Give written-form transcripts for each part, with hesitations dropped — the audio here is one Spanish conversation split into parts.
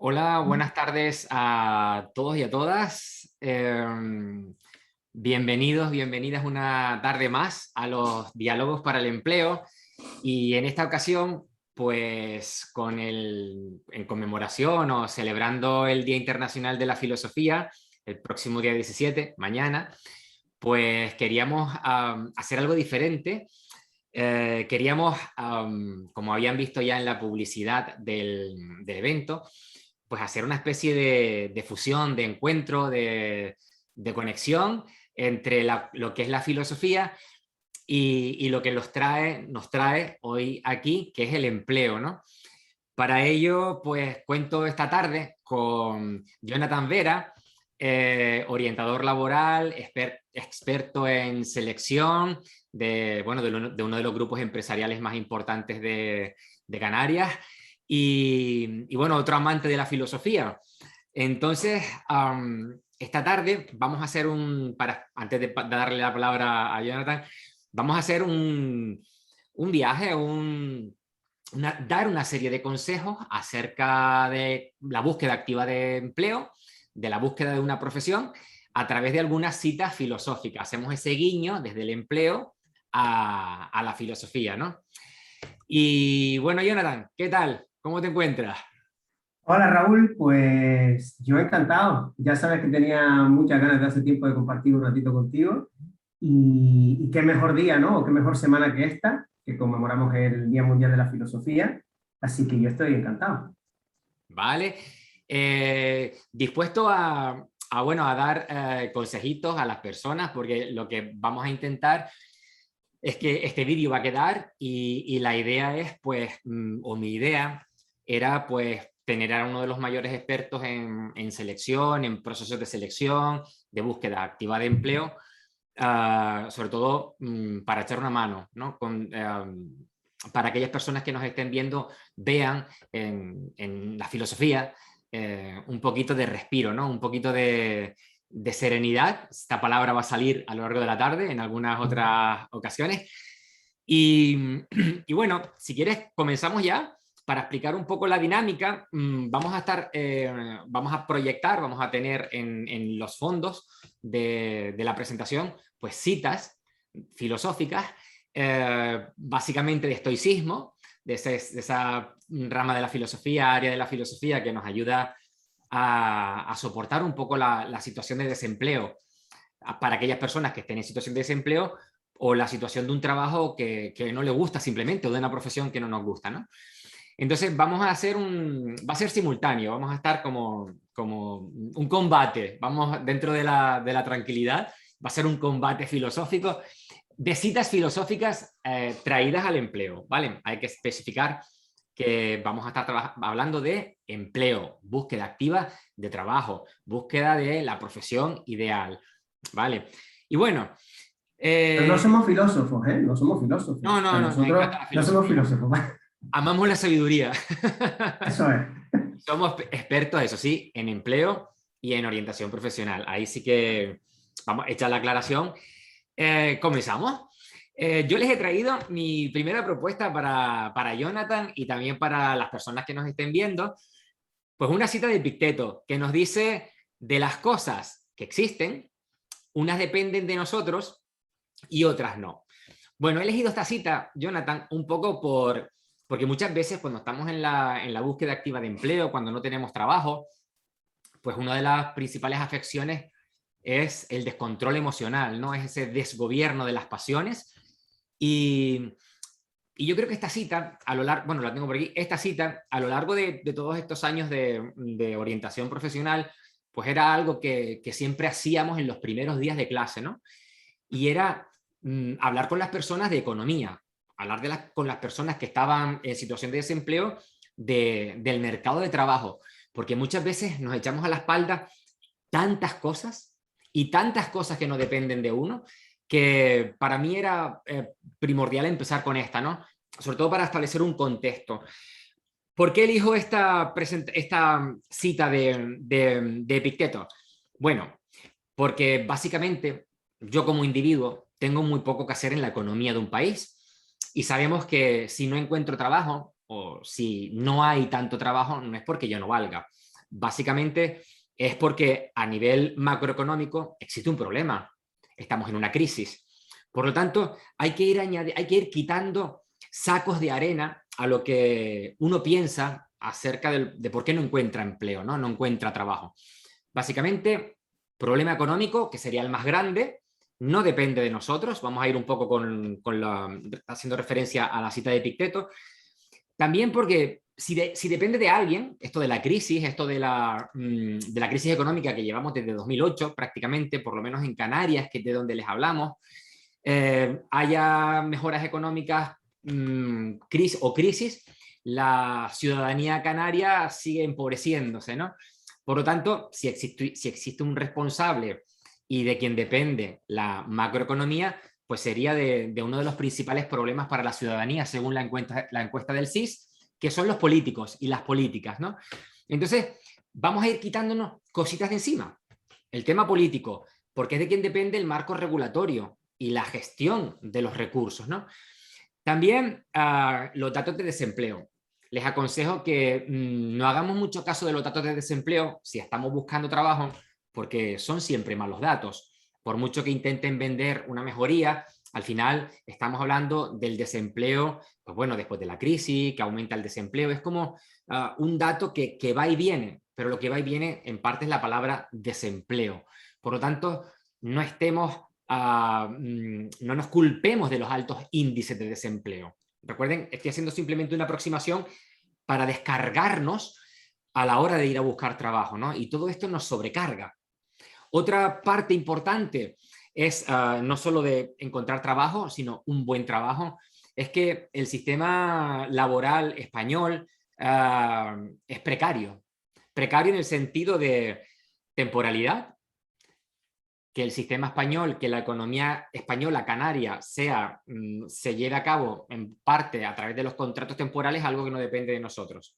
Hola, buenas tardes a todos y a todas. Bienvenidos, bienvenidas una tarde más a los Diálogos para el Empleo. Y en esta ocasión, pues en conmemoración o celebrando el Día Internacional de la Filosofía, el próximo día 17, mañana, pues queríamos hacer algo diferente. Queríamos, como habían visto ya en la publicidad del evento, pues hacer una especie de fusión, de encuentro, de conexión entre lo que es la filosofía y lo que nos trae hoy aquí, que es el empleo, ¿no? Para ello, pues cuento esta tarde con Jonathan Vera, orientador laboral, experto en selección bueno, de uno de los grupos empresariales más importantes de Canarias y bueno, otro amante de la filosofía. Entonces, esta tarde vamos a hacer antes de darle la palabra a Jonathan, vamos a hacer un viaje, dar una serie de consejos acerca de la búsqueda activa de empleo, de la búsqueda de una profesión, a través de algunas citas filosóficas. Hacemos ese guiño desde el empleo a la filosofía, ¿no? Y bueno, Jonathan, ¿qué tal? ¿Cómo te encuentras? Hola Raúl, pues yo encantado. Ya sabes que tenía muchas ganas de hace tiempo de compartir un ratito contigo y qué mejor día, ¿no? O qué mejor semana que esta, que conmemoramos el Día Mundial de la Filosofía. Así que yo estoy encantado. ¿Vale? Dispuesto bueno, a dar consejitos a las personas, porque lo que vamos a intentar es que este vídeo va a quedar y la idea es, pues, o mi idea era, pues, tener a uno de los mayores expertos en selección, en procesos de selección, de búsqueda activa de empleo, sobre todo para echar una mano, ¿no? Para aquellas personas que nos estén viendo, vean en la filosofía un poquito de respiro, ¿no? Un poquito de serenidad. Esta palabra va a salir a lo largo de la tarde en algunas otras ocasiones. Y, y bueno, si quieres, comenzamos ya para explicar un poco la dinámica. Vamos a proyectar, vamos a tener en los fondos de la presentación, pues citas filosóficas, básicamente de estoicismo, de esa rama de la filosofía, área de la filosofía que nos ayuda a soportar un poco la situación de desempleo para aquellas personas que estén en situación de desempleo o la situación de un trabajo que no le gusta simplemente o de una profesión que no nos gusta, ¿no? Entonces va a ser simultáneo, vamos a estar como un combate, vamos dentro de la tranquilidad, va a ser un combate filosófico de citas filosóficas traídas al empleo, ¿vale? Hay que especificar que vamos a estar hablando de empleo, búsqueda activa de trabajo, búsqueda de la profesión ideal, ¿vale? Y bueno, Pero no eh, somos filósofos, ¿eh? No somos filósofos. no, O sea, no, no, nos nosotros encanta la no somos filosofía, filósofos. amamos la sabiduría. Eso es. Somos expertos, eso sí, en empleo y en orientación profesional. Ahí sí que vamos a echar la aclaración. Comenzamos. Yo les he traído mi primera propuesta para Jonathan y también para las personas que nos estén viendo, pues una cita de Epicteto que nos dice de las cosas que existen, unas dependen de nosotros y otras no. Bueno, he elegido esta cita, Jonathan, un poco porque muchas veces cuando estamos en la búsqueda activa de empleo, cuando no tenemos trabajo, pues una de las principales afecciones es el descontrol emocional, ¿no? Es ese desgobierno de las pasiones. Y, y yo creo que esta cita, a lo largo, bueno, la tengo por aquí, esta cita, a lo largo de todos estos años de orientación profesional, pues era algo que siempre hacíamos en los primeros días de clase, ¿no? Y era hablar con las personas de economía, hablar con las personas que estaban en situación de desempleo del mercado de trabajo, porque muchas veces nos echamos a la espalda tantas cosas y tantas cosas que no dependen de uno, que para mí era primordial empezar con esta, ¿no? Sobre todo para establecer un contexto. ¿Por qué elijo esta cita de Epicteto? Bueno, porque básicamente yo como individuo tengo muy poco que hacer en la economía de un país y sabemos que si no encuentro trabajo o si no hay tanto trabajo no es porque yo no valga. básicamente es porque a nivel macroeconómico existe un problema. Estamos en una crisis. Por lo tanto, hay que ir quitando sacos de arena a lo que uno piensa acerca de por qué no encuentra empleo, ¿no? No encuentra trabajo. Básicamente, problema económico, que sería el más grande, no depende de nosotros. Vamos a ir un poco haciendo referencia a la cita de Epicteto. También porque si depende de alguien, esto de la crisis, esto de la crisis económica que llevamos desde 2008 prácticamente, por lo menos en Canarias, que es de donde les hablamos, haya mejoras económicas crisis, la ciudadanía canaria sigue empobreciéndose, ¿no? Por lo tanto, si existe un responsable y de quien depende la macroeconomía, pues sería de uno de los principales problemas para la ciudadanía, según la encuesta del CIS, que son los políticos y las políticas, ¿no? Entonces, vamos a ir quitándonos cositas de encima. El tema político, porque es de quien depende el marco regulatorio y la gestión de los recursos, ¿no? También los datos de desempleo. Les aconsejo que no hagamos mucho caso de los datos de desempleo si estamos buscando trabajo, porque son siempre malos datos. Por mucho que intenten vender una mejoría, al final estamos hablando del desempleo, pues bueno, después de la crisis, que aumenta el desempleo. Es como un dato que va y viene, pero lo que va y viene en parte es la palabra desempleo. Por lo tanto, no nos culpemos de los altos índices de desempleo. Recuerden, estoy haciendo simplemente una aproximación para descargarnos a la hora de ir a buscar trabajo, ¿no? Y todo esto nos sobrecarga. Otra parte importante es no solo de encontrar trabajo, sino un buen trabajo, es que el sistema laboral español es precario. Precario en el sentido de temporalidad, que el sistema español, que la economía española canaria se lleve a cabo en parte a través de los contratos temporales, algo que no depende de nosotros.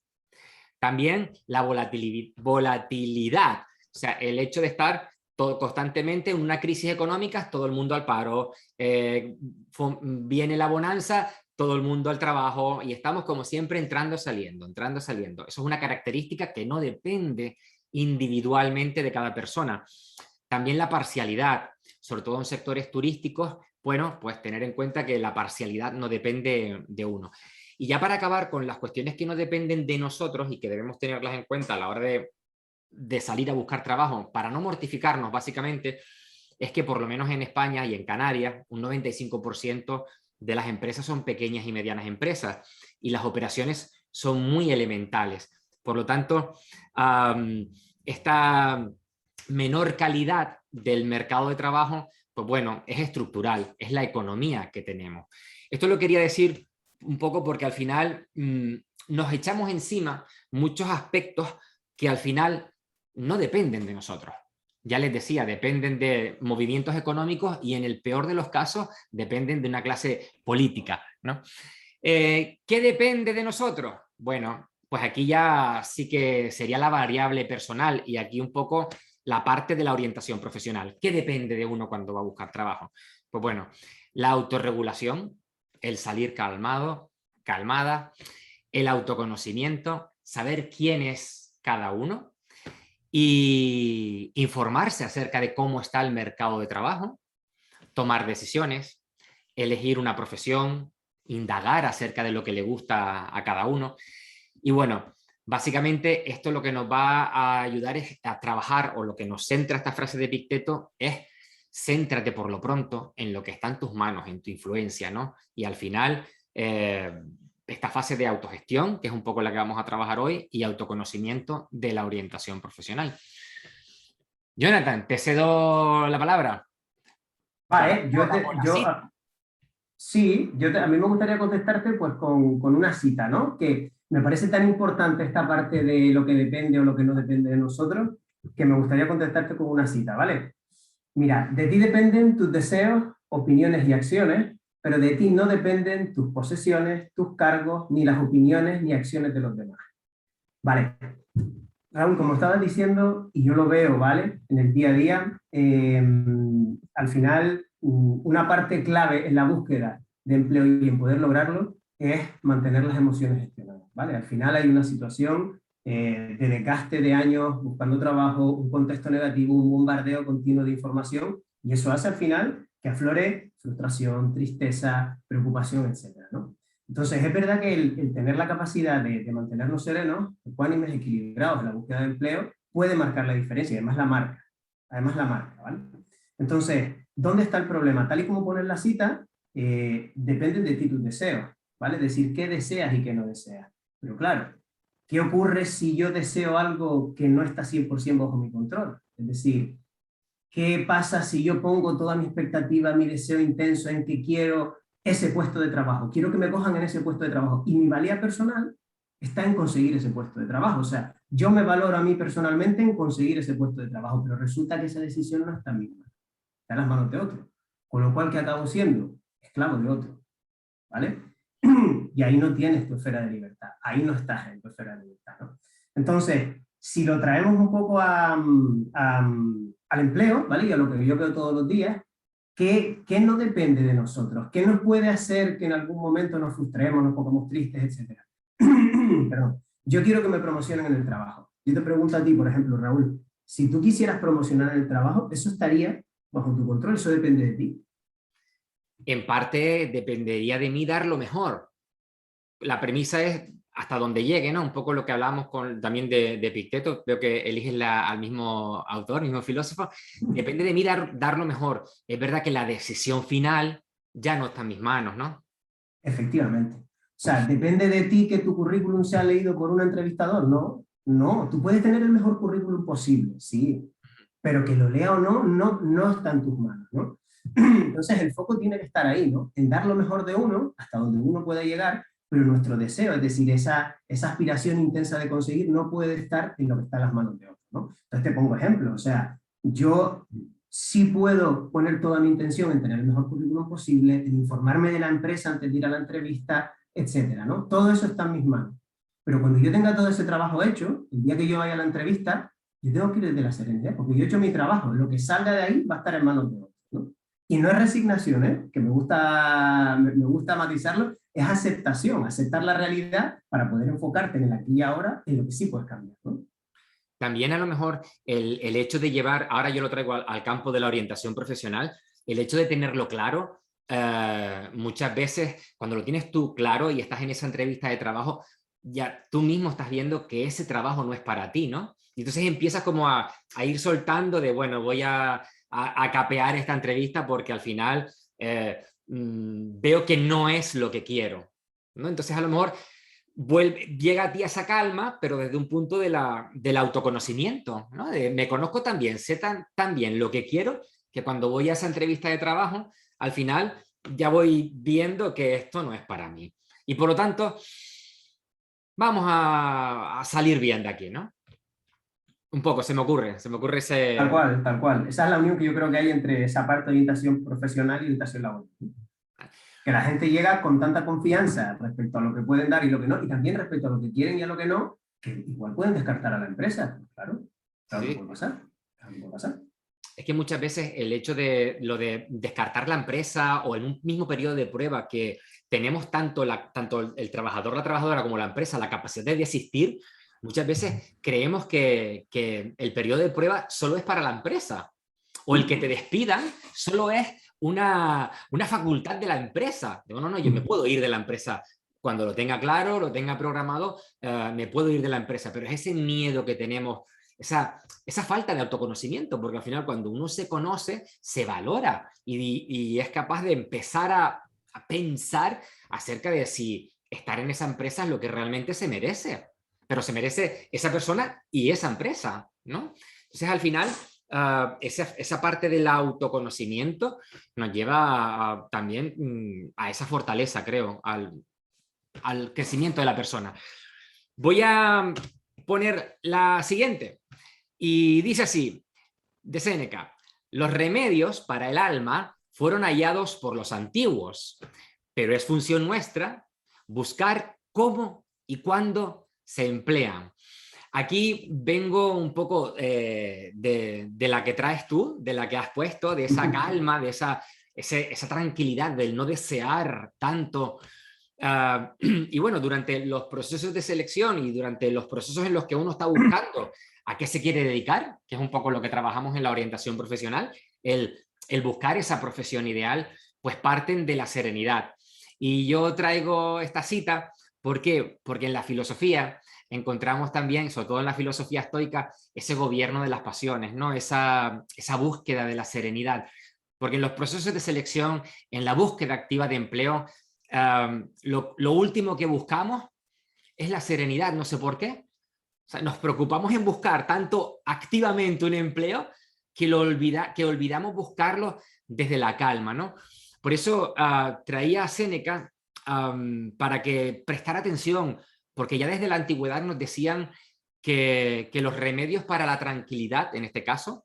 También la volatilidad, o sea, el hecho de estar constantemente en una crisis económica, todo el mundo al paro, viene la bonanza, todo el mundo al trabajo y estamos como siempre entrando, saliendo. Eso es una característica que no depende individualmente de cada persona. También la parcialidad, sobre todo en sectores turísticos, bueno, pues tener en cuenta que la parcialidad no depende de uno. Y ya para acabar con las cuestiones que no dependen de nosotros y que debemos tenerlas en cuenta a la hora de salir a buscar trabajo, para no mortificarnos básicamente, es que por lo menos en España y en Canarias, un 95% de las empresas son pequeñas y medianas empresas y las operaciones son muy elementales. Por lo tanto, esta menor calidad del mercado de trabajo, pues bueno, es estructural, es la economía que tenemos. Esto lo quería decir un poco porque al final nos echamos encima muchos aspectos que al final no dependen de nosotros. Ya les decía, dependen de movimientos económicos y en el peor de los casos dependen de una clase política, ¿no? ¿Qué depende de nosotros? Bueno, pues aquí ya sí que sería la variable personal y aquí un poco la parte de la orientación profesional. ¿Qué depende de uno cuando va a buscar trabajo? Pues bueno, la autorregulación, el salir calmado, calmada, el autoconocimiento, saber quién es cada uno y informarse acerca de cómo está el mercado de trabajo, tomar decisiones, elegir una profesión, indagar acerca de lo que le gusta a cada uno. Y bueno, básicamente esto lo que nos va a ayudar es a trabajar, o lo que nos centra esta frase de Epicteto es: céntrate por lo pronto en lo que está en tus manos, en tu influencia, ¿no? Y al final, esta fase de autogestión, que es un poco la que vamos a trabajar hoy, y autoconocimiento de la orientación profesional. Jonathan, te cedo la palabra. Vale, sí, a mí me gustaría contestarte pues con una cita, ¿no? Que me parece tan importante esta parte de lo que depende o lo que no depende de nosotros, que me gustaría contestarte con una cita, ¿vale? Mira, de ti dependen tus deseos, opiniones y acciones, pero de ti no dependen tus posesiones, tus cargos, ni las opiniones ni acciones de los demás. Vale. Raúl, como estabas diciendo, y yo lo veo, ¿vale? En el día a día, al final, una parte clave en la búsqueda de empleo y en poder lograrlo es mantener las emociones gestionadas, ¿vale? Al final hay una situación de desgaste de años buscando trabajo, un contexto negativo, un bombardeo continuo de información, y eso hace al final que aflore frustración, tristeza, preocupación, etcétera, ¿no? Entonces, es verdad que el tener la capacidad de mantenernos serenos, ecuánimes, equilibrados en la búsqueda de empleo, puede marcar la diferencia, y además la marca, ¿vale? Entonces, ¿dónde está el problema? Tal y como pones la cita, dependen de ti tus deseos, ¿vale? Es decir, qué deseas y qué no deseas. Pero claro, ¿qué ocurre si yo deseo algo que no está 100% bajo mi control? Es decir, ¿qué pasa si yo pongo toda mi expectativa, mi deseo intenso en que quiero ese puesto de trabajo? Quiero que me cojan en ese puesto de trabajo. Y mi valía personal está en conseguir ese puesto de trabajo. O sea, yo me valoro a mí personalmente en conseguir ese puesto de trabajo, pero resulta que esa decisión no está en mí, está en las manos de otro. Con lo cual, ¿qué acabo siendo? Esclavo de otro. ¿Vale? Y ahí no tienes tu esfera de libertad, ahí no estás en tu esfera de libertad, ¿no? Entonces, si lo traemos un poco al empleo, ¿vale? Y a lo que yo veo todos los días, ¿qué no depende de nosotros? ¿Qué nos puede hacer que en algún momento nos frustremos, nos pongamos tristes, etcétera? Perdón. Yo quiero que me promocionen en el trabajo. Yo te pregunto a ti, por ejemplo, Raúl, si tú quisieras promocionar en el trabajo, ¿eso estaría bajo tu control? ¿Eso depende de ti? En parte dependería de mí dar lo mejor. La premisa es hasta donde llegue, ¿no? Un poco lo que hablábamos también de Epicteto, veo que eliges al mismo autor, mismo filósofo. Depende de mí dar lo mejor. Es verdad que la decisión final ya no está en mis manos, ¿no? Efectivamente. O sea, depende de ti que tu currículum sea leído por un entrevistador, ¿no? No, tú puedes tener el mejor currículum posible, sí, pero que lo lea o no, no está en tus manos, ¿no? Entonces el foco tiene que estar ahí, ¿no? En dar lo mejor de uno, hasta donde uno pueda llegar, pero nuestro deseo, es decir, esa aspiración intensa de conseguir, no puede estar en lo que está en las manos de otro, ¿no? Entonces te pongo ejemplo, o sea, yo sí puedo poner toda mi intención en tener el mejor currículum posible, en informarme de la empresa antes de ir a la entrevista, etcétera, ¿no? Todo eso está en mis manos. Pero cuando yo tenga todo ese trabajo hecho, el día que yo vaya a la entrevista, yo tengo que ir desde la serenidad, porque yo he hecho mi trabajo, lo que salga de ahí va a estar en manos de otros, ¿no? Y no es resignación, ¿eh? Que me gusta matizarlo, es aceptación, aceptar la realidad para poder enfocarte en el aquí y ahora, en lo que sí puedes cambiar, ¿no? También a lo mejor el hecho de llevar, ahora yo lo traigo al campo de la orientación profesional, el hecho de tenerlo claro, muchas veces cuando lo tienes tú claro y estás en esa entrevista de trabajo, ya tú mismo estás viendo que ese trabajo no es para ti, ¿no? Y entonces empiezas como a ir soltando de, bueno, voy a capear esta entrevista porque al final veo que no es lo que quiero, ¿no? Entonces a lo mejor llega a ti esa calma, pero desde un punto del autoconocimiento, ¿no? Me conozco también, sé tan bien lo que quiero, que cuando voy a esa entrevista de trabajo, al final ya voy viendo que esto no es para mí. Y por lo tanto, vamos a salir bien de aquí, ¿no? Un poco, se me ocurre Tal ese... cual, tal cual. Esa es la unión que yo creo que hay entre esa parte de orientación profesional y orientación laboral. Que la gente llega con tanta confianza respecto a lo que pueden dar y lo que no, y también respecto a lo que quieren y a lo que no, que igual pueden descartar a la empresa. Claro, claro que Sí. puede pasar. Claro que puede pasar. Es que muchas veces el hecho de lo de descartar la empresa o en un mismo periodo de prueba que tenemos tanto el trabajador, la trabajadora como la empresa la capacidad de desistir, muchas veces creemos que el periodo de prueba solo es para la empresa o el que te despidan solo es una facultad de la empresa. Digo, no, no, yo me puedo ir de la empresa cuando lo tenga claro, lo tenga programado, me puedo ir de la empresa, pero es ese miedo que tenemos, esa falta de autoconocimiento, porque al final cuando uno se conoce, se valora y es capaz de empezar a pensar acerca de si estar en esa empresa es lo que realmente se merece, pero se merece esa persona y esa empresa, ¿no? Entonces al final esa parte del autoconocimiento nos lleva también a esa fortaleza, creo, al crecimiento de la persona. Voy a poner la siguiente. Y dice así, de Séneca, los remedios para el alma fueron hallados por los antiguos, pero es función nuestra buscar cómo y cuándo se emplean. Aquí vengo un poco de la que traes tú, de la que has puesto, de esa calma, de esa tranquilidad, del no desear tanto. Y bueno, durante los procesos de selección y durante los procesos en los que uno está buscando a qué se quiere dedicar, que es un poco lo que trabajamos en la orientación profesional, el buscar esa profesión ideal, pues parten de la serenidad. Y yo traigo esta cita, ¿por qué? Porque en la filosofía encontramos también, sobre todo en la filosofía estoica, ese gobierno de las pasiones, ¿no? Esa búsqueda de la serenidad. Porque en los procesos de selección, en la búsqueda activa de empleo, lo último que buscamos es la serenidad, no sé por qué. O sea, nos preocupamos en buscar tanto activamente un empleo que olvidamos buscarlo desde la calma, ¿no? Por eso traía a Séneca para que prestara atención, porque ya desde la antigüedad nos decían que los remedios para la tranquilidad, en este caso,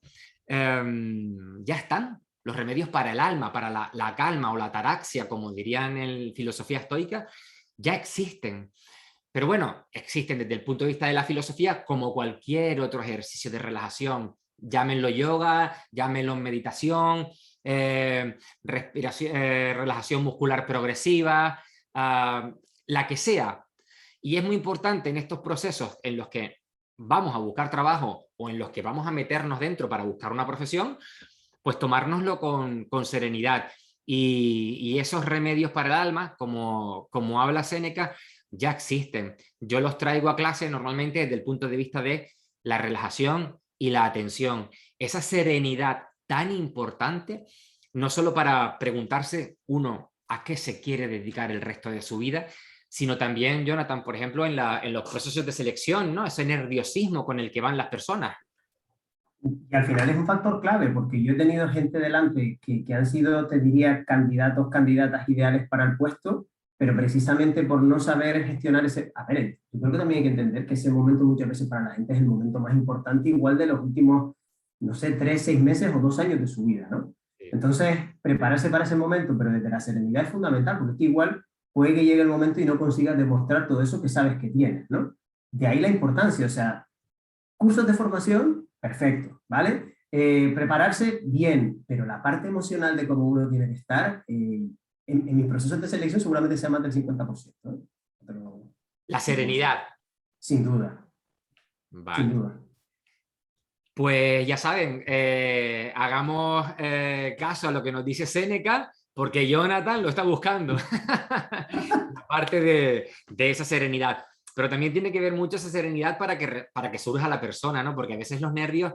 ya están. Los remedios para el alma, para la calma o la ataraxia, como dirían en filosofía estoica, ya existen. Pero bueno, existen desde el punto de vista de la filosofía como cualquier otro ejercicio de relajación. Llámenlo yoga, llámenlo meditación, respiración, relajación muscular progresiva, la que sea. Y es muy importante en estos procesos en los que vamos a buscar trabajo o en los que vamos a meternos dentro para buscar una profesión, pues tomárnoslo con serenidad. Y esos remedios para el alma, como habla Séneca, ya existen. Yo los traigo a clase normalmente desde el punto de vista de la relajación y la atención. Esa serenidad tan importante, no solo para preguntarse uno a qué se quiere dedicar el resto de su vida, sino también, Jonathan, por ejemplo, en los procesos de selección, ¿no? Ese nerviosismo con el que van las personas. Y al final es un factor clave, porque yo he tenido gente delante que han sido, te diría, candidatos, candidatas ideales para el puesto, pero precisamente por no saber gestionar ese... A ver, yo creo que también hay que entender que ese momento muchas veces para la gente es el momento más importante, igual de los últimos, no sé, 3, 6 meses o 2 años de su vida, ¿no? Sí. Entonces, prepararse para ese momento, pero desde la serenidad es fundamental, porque es que igual puede que llegue el momento y no consigas demostrar todo eso que sabes que tienes, ¿no? De ahí la importancia, o sea, cursos de formación, perfecto, ¿vale? Prepararse, bien, pero la parte emocional de cómo uno tiene que estar, en mis procesos de selección seguramente sea más del 50%, ¿no? Pero, La serenidad. sin duda, sin Vale. duda. Pues ya saben, hagamos caso a lo que nos dice Séneca, porque Jonathan lo está buscando. Parte de esa serenidad. Pero también tiene que ver mucho esa serenidad para que surja la persona, ¿no? Porque a veces los nervios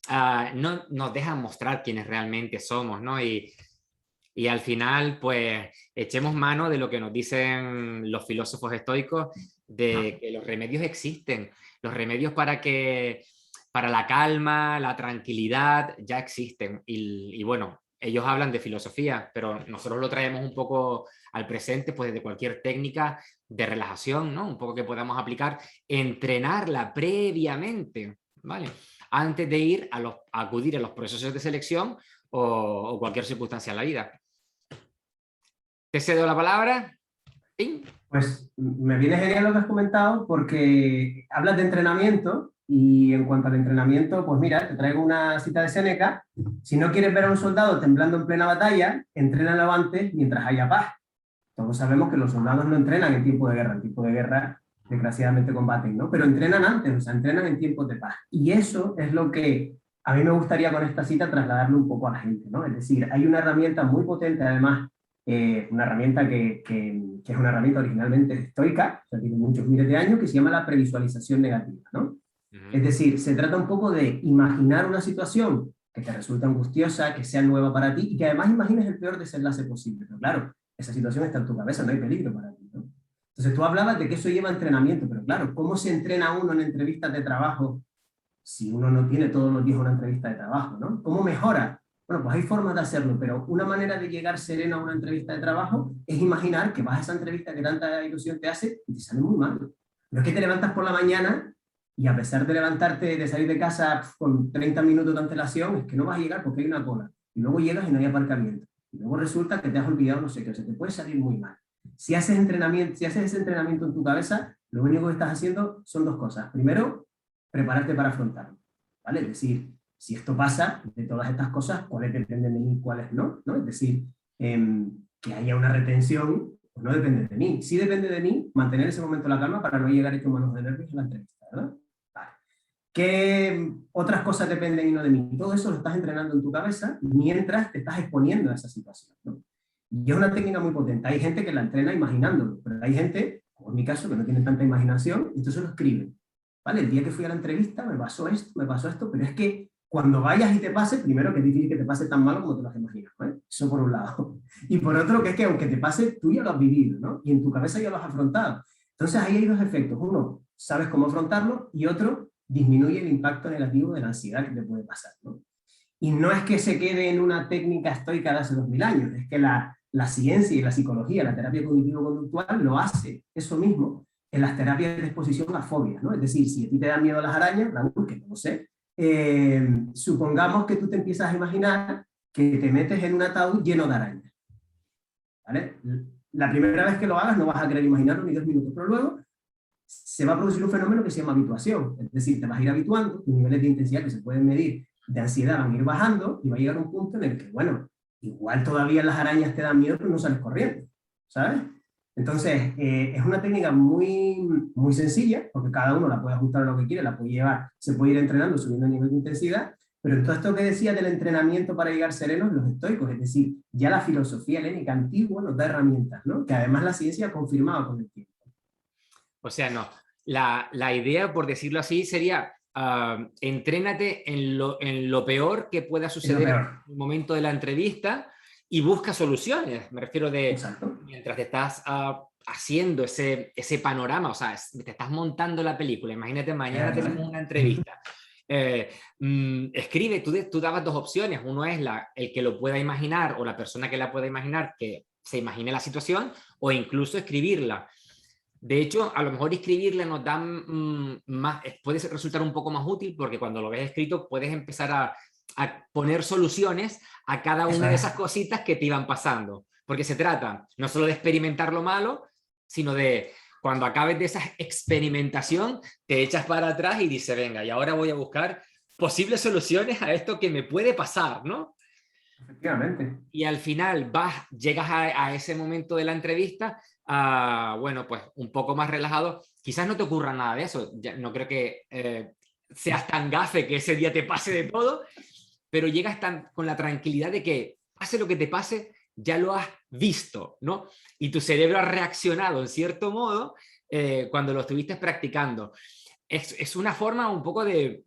no nos dejan mostrar quiénes realmente somos, ¿no? Y al final, pues, echemos mano de lo que nos dicen los filósofos estoicos, de que los remedios existen. Los remedios para la calma, la tranquilidad, ya existen. Y bueno, ellos hablan de filosofía, pero nosotros lo traemos un poco al presente, pues desde cualquier técnica de relajación, ¿no? Un poco que podamos aplicar, entrenarla previamente, ¿vale? Antes de ir a acudir a los procesos de selección o cualquier circunstancia en la vida. Te cedo la palabra. ¡Ping! Pues me viene genial lo que has comentado porque hablas de entrenamiento y en cuanto al entrenamiento, pues mira, te traigo una cita de Séneca. Si no quieres ver a un soldado temblando en plena batalla, entrénalo antes mientras haya paz. Todos sabemos que los soldados no entrenan en tiempo de guerra, en tiempo de guerra desgraciadamente combaten, ¿no? Pero entrenan antes, o sea, entrenan en tiempos de paz. Y eso es lo que a mí me gustaría con esta cita trasladarlo un poco a la gente, ¿no? Es decir, hay una herramienta muy potente, además, una herramienta que es una herramienta originalmente estoica, o sea, tiene muchos miles de años, que se llama la previsualización negativa, ¿no? Es decir, se trata un poco de imaginar una situación que te resulta angustiosa, que sea nueva para ti y que además imagines el peor desenlace posible. Pero claro, esa situación está en tu cabeza, no hay peligro para ti, ¿no? Entonces tú hablabas de que eso lleva entrenamiento, pero claro, ¿cómo se entrena uno en entrevistas de trabajo si uno no tiene todos los días una entrevista de trabajo, ¿no? ¿Cómo mejora? Bueno, pues hay formas de hacerlo, pero una manera de llegar sereno a una entrevista de trabajo es imaginar que vas a esa entrevista que tanta ilusión te hace y te sale muy mal. No es que te levantas por la mañana y a pesar de levantarte, de salir de casa con 30 minutos de antelación, es que no vas a llegar porque hay una cola. Y luego llegas y no hay aparcamiento. Y luego resulta que te has olvidado no sé qué, o sea, te puede salir muy mal. Si haces entrenamiento, si haces ese entrenamiento en tu cabeza, lo único que estás haciendo son dos cosas. Primero, prepararte para afrontarlo, ¿vale? Es decir, si esto pasa, de todas estas cosas, cuáles dependen de mí y cuáles no, ¿no? Es decir, que haya una retención, Pues no depende de mí. Sí depende de mí mantener ese momento la calma para no llegar hecho manos de nervios en la entrevista, ¿verdad? Vale. ¿Qué otras cosas dependen y no de mí? Todo eso lo estás entrenando en tu cabeza mientras te estás exponiendo a esa situación, ¿no? Y es una técnica muy potente. Hay gente que la entrena imaginándolo, pero hay gente, como en mi caso, que no tiene tanta imaginación, y entonces lo escriben. ¿Vale? El día que fui a la entrevista me pasó esto, pero es que cuando vayas y te pase, primero que es difícil que te pase tan malo como te lo has imaginado, ¿eh? Eso por un lado. Y por otro, que es que aunque te pase, tú ya lo has vivido, ¿no? Y en tu cabeza ya lo has afrontado. Entonces ahí hay dos efectos. Uno, sabes cómo afrontarlo, y otro, disminuye el impacto negativo de la ansiedad que te puede pasar, ¿no? Y no es que se quede en una técnica estoica de hace 2000 años, es que la ciencia y la psicología, la terapia cognitivo-conductual lo hace eso mismo en las terapias de exposición a fobias, ¿no? Es decir, si a ti te dan miedo las arañas, Raúl, que no lo sé, supongamos que tú te empiezas a imaginar que te metes en un ataúd lleno de arañas, ¿vale? La primera vez que lo hagas no vas a querer imaginarlo ni 2 minutos, pero luego se va a producir un fenómeno que se llama habituación, es decir, te vas a ir habituando, tus niveles de intensidad que se pueden medir de ansiedad van a ir bajando y va a llegar un punto en el que, bueno, igual todavía las arañas te dan miedo, pero no sales corriendo, ¿sabes? Entonces, es una técnica muy sencilla, porque cada uno la puede ajustar a lo que quiere, la puede llevar, se puede ir entrenando, subiendo el nivel de intensidad, pero en todo esto que decía del entrenamiento para llegar serenos, los estoicos, es decir, ya la filosofía helénica antigua nos da herramientas, ¿no? Que además la ciencia ha confirmado con el tiempo. O sea, no. La idea, por decirlo así, sería entrénate en lo peor que pueda Es lo suceder en peor. el momento de la entrevista y busca soluciones. Me refiero de Exacto. mientras te estás haciendo ese panorama, o sea, te estás montando la película. Imagínate, mañana Eso es. tenemos una entrevista. Escribe, tú dabas dos opciones. Uno es el que lo pueda imaginar o la persona que la pueda imaginar, que se imagine la situación, o incluso escribirla. De hecho, a lo mejor escribirle nos da más, puede resultar un poco más útil porque cuando lo ves escrito puedes empezar a poner soluciones a cada Eso una de es. esas cositas que te iban pasando. Porque se trata no solo de experimentar lo malo, sino de cuando acabes de esa experimentación, te echas para atrás y dices, venga, y ahora voy a buscar posibles soluciones a esto que me puede pasar, ¿no? Efectivamente. Y al final llegas a ese momento de la entrevista, bueno, pues un poco más relajado. Quizás no te ocurra nada de eso, no creo que seas tan gafe que ese día te pase de todo, pero llegas con la tranquilidad de que pase lo que te pase, ya lo has visto, ¿no? Y tu cerebro ha reaccionado en cierto modo cuando lo estuviste practicando. Es una forma un poco de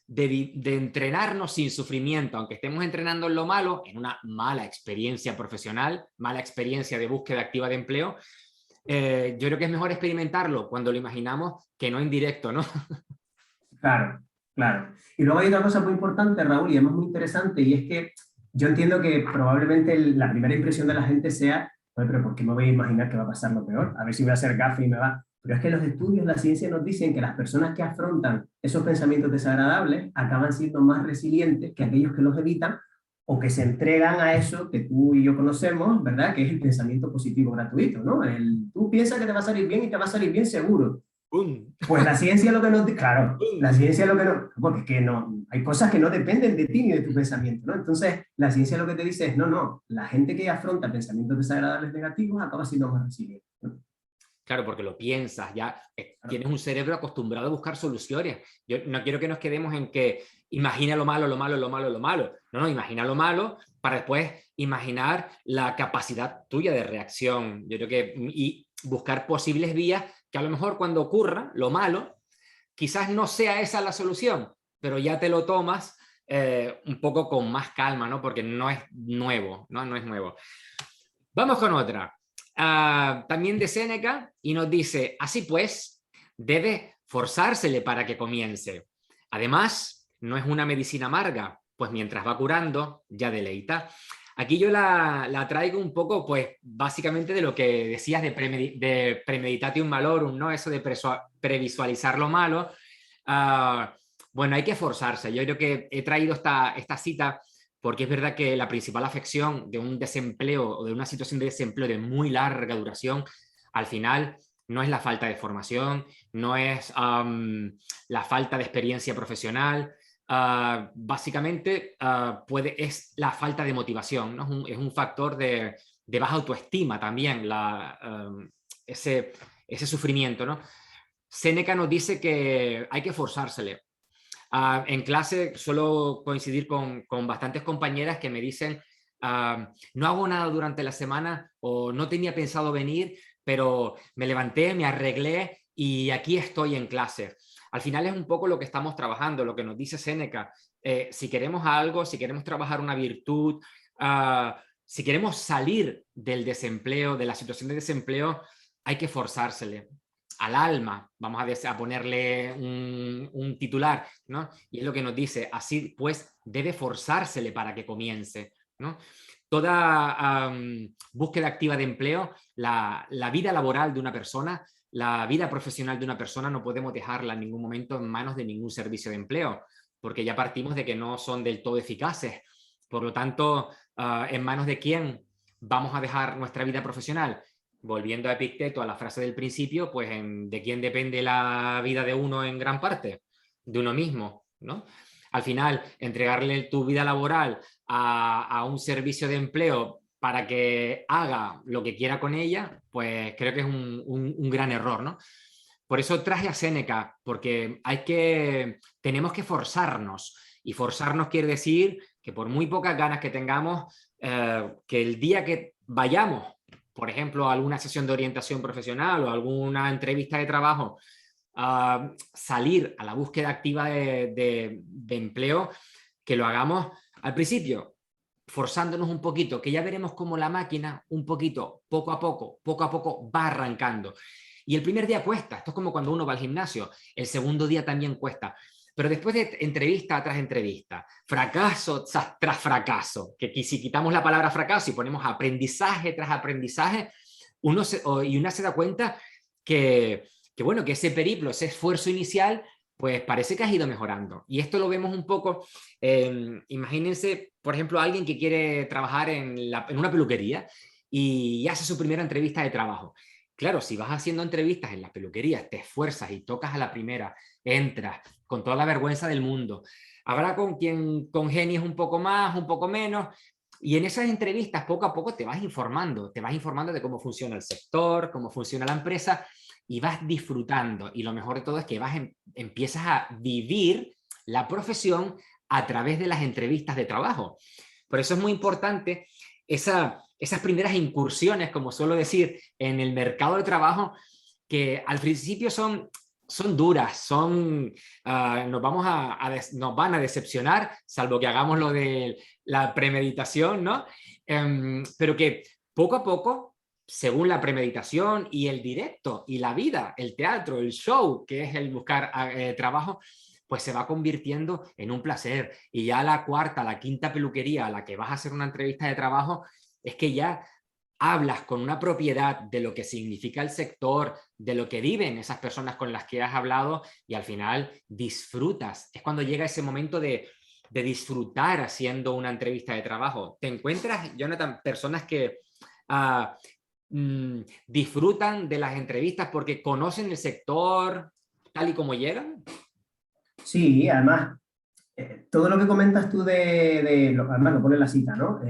entrenarnos sin sufrimiento, aunque estemos entrenando en lo malo, en una mala experiencia profesional, mala experiencia de búsqueda activa de empleo. Yo creo que es mejor experimentarlo cuando lo imaginamos que no en directo, ¿no? Claro, claro. Y luego hay otra cosa muy importante, Raúl, y además muy interesante, y es que yo entiendo que probablemente la primera impresión de la gente sea, "Oye, pero ¿por qué me voy a imaginar que va a pasar lo peor? A ver si voy a ser gafe y me va". Pero es que los estudios, la ciencia nos dicen que las personas que afrontan esos pensamientos desagradables acaban siendo más resilientes que aquellos que los evitan o que se entregan a eso que tú y yo conocemos, ¿verdad? Que es el pensamiento positivo gratuito, ¿no? Tú piensas que te va a salir bien y te va a salir bien seguro. ¡Bum! Pues la ciencia lo que nos dice, claro, la ¡Bum! ciencia lo que no, porque es que no, hay cosas que no dependen de ti ni de tu pensamiento, ¿no? Entonces, la ciencia lo que te dice es, no, la gente que afronta pensamientos desagradables negativos acaba siendo más resiliente, ¿no? Claro, porque lo piensas, ya Claro, tienes un cerebro acostumbrado a buscar soluciones. Yo no quiero que nos quedemos en que imagina lo malo, lo malo, lo malo, lo malo. No, imagina lo malo para después imaginar la capacidad tuya de reacción. Yo creo que, y buscar posibles vías que a lo mejor cuando ocurra lo malo, quizás no sea esa la solución, pero ya te lo tomas un poco con más calma, ¿no? Porque no es nuevo, ¿no? No es nuevo. Vamos con otra. También de Séneca y nos dice, así pues, debe forzársele para que comience. Además, no es una medicina amarga, pues mientras va curando, ya deleita. Aquí yo la traigo un poco, pues, básicamente de lo que decías de premeditatio malorum, ¿no? Eso de previsualizar lo malo. Bueno, hay que forzarse. Yo creo que he traído esta cita porque es verdad que la principal afección de un desempleo o de una situación de desempleo de muy larga duración, al final no es la falta de formación, no es la falta de experiencia profesional, básicamente es la falta de motivación, ¿no? Es un factor de de baja autoestima también, ese sufrimiento, ¿no? Séneca nos dice que hay que forzársele. En clase suelo coincidir con bastantes compañeras que me dicen, no hago nada durante la semana o no tenía pensado venir, pero me levanté, me arreglé y aquí estoy en clase. Al final es un poco lo que estamos trabajando, lo que nos dice Séneca. Si queremos algo, si queremos trabajar una virtud, si queremos salir del desempleo, de la situación de desempleo, hay que forzársele al alma, vamos a ponerle un titular, ¿no? Y es lo que nos dice, así pues debe forzársele para que comience, ¿no? Toda búsqueda activa de empleo, la vida laboral de una persona, la vida profesional de una persona no podemos dejarla en ningún momento en manos de ningún servicio de empleo, porque ya partimos de que no son del todo eficaces. Por lo tanto, ¿en manos de quién vamos a dejar nuestra vida profesional? Volviendo a Epicteto, a la frase del principio, pues ¿de quién depende la vida de uno en gran parte? De uno mismo, ¿no? Al final, entregarle tu vida laboral a un servicio de empleo para que haga lo que quiera con ella, pues creo que es un gran error, ¿no? Por eso traje a Séneca, porque tenemos que forzarnos, y forzarnos quiere decir que por muy pocas ganas que tengamos, que el día que vayamos, por ejemplo, a alguna sesión de orientación profesional o alguna entrevista de trabajo, salir a la búsqueda activa de empleo, que lo hagamos al principio, forzándonos un poquito, que ya veremos cómo la máquina, un poquito, poco a poco, va arrancando. Y el primer día cuesta, esto es como cuando uno va al gimnasio, el segundo día también cuesta. Pero después de entrevista tras entrevista, fracaso tras fracaso, que si quitamos la palabra fracaso y ponemos aprendizaje tras aprendizaje, una se da cuenta que bueno, que ese periplo, ese esfuerzo inicial, pues parece que has ido mejorando. Y esto lo vemos un poco, imagínense, por ejemplo, alguien que quiere trabajar en una peluquería y hace su primera entrevista de trabajo. Claro, si vas haciendo entrevistas en las peluquerías, te esfuerzas y tocas a la primera, entras con toda la vergüenza del mundo. Habrá con quien congenies un poco más, un poco menos, y en esas entrevistas poco a poco te vas informando de cómo funciona el sector, cómo funciona la empresa, y vas disfrutando. Y lo mejor de todo es que empiezas a vivir la profesión a través de las entrevistas de trabajo. Por eso es muy importante esas primeras incursiones, como suelo decir, en el mercado de trabajo, que al principio son duras, nos van a decepcionar, salvo que hagamos lo de la premeditación, ¿no? Pero que poco a poco, según la premeditación y el directo y la vida, el teatro, el show, que es el buscar trabajo, pues se va convirtiendo en un placer. Y ya la cuarta, la quinta peluquería a la que vas a hacer una entrevista de trabajo, es que ya hablas con una propiedad de lo que significa el sector, de lo que viven esas personas con las que has hablado, y al final disfrutas. Es cuando llega ese momento de disfrutar haciendo una entrevista de trabajo. ¿Te encuentras, Jonathan, personas que disfrutan de las entrevistas porque conocen el sector tal y como llegan? Sí, además, todo lo que comentas tú además lo pone en la cita, ¿no?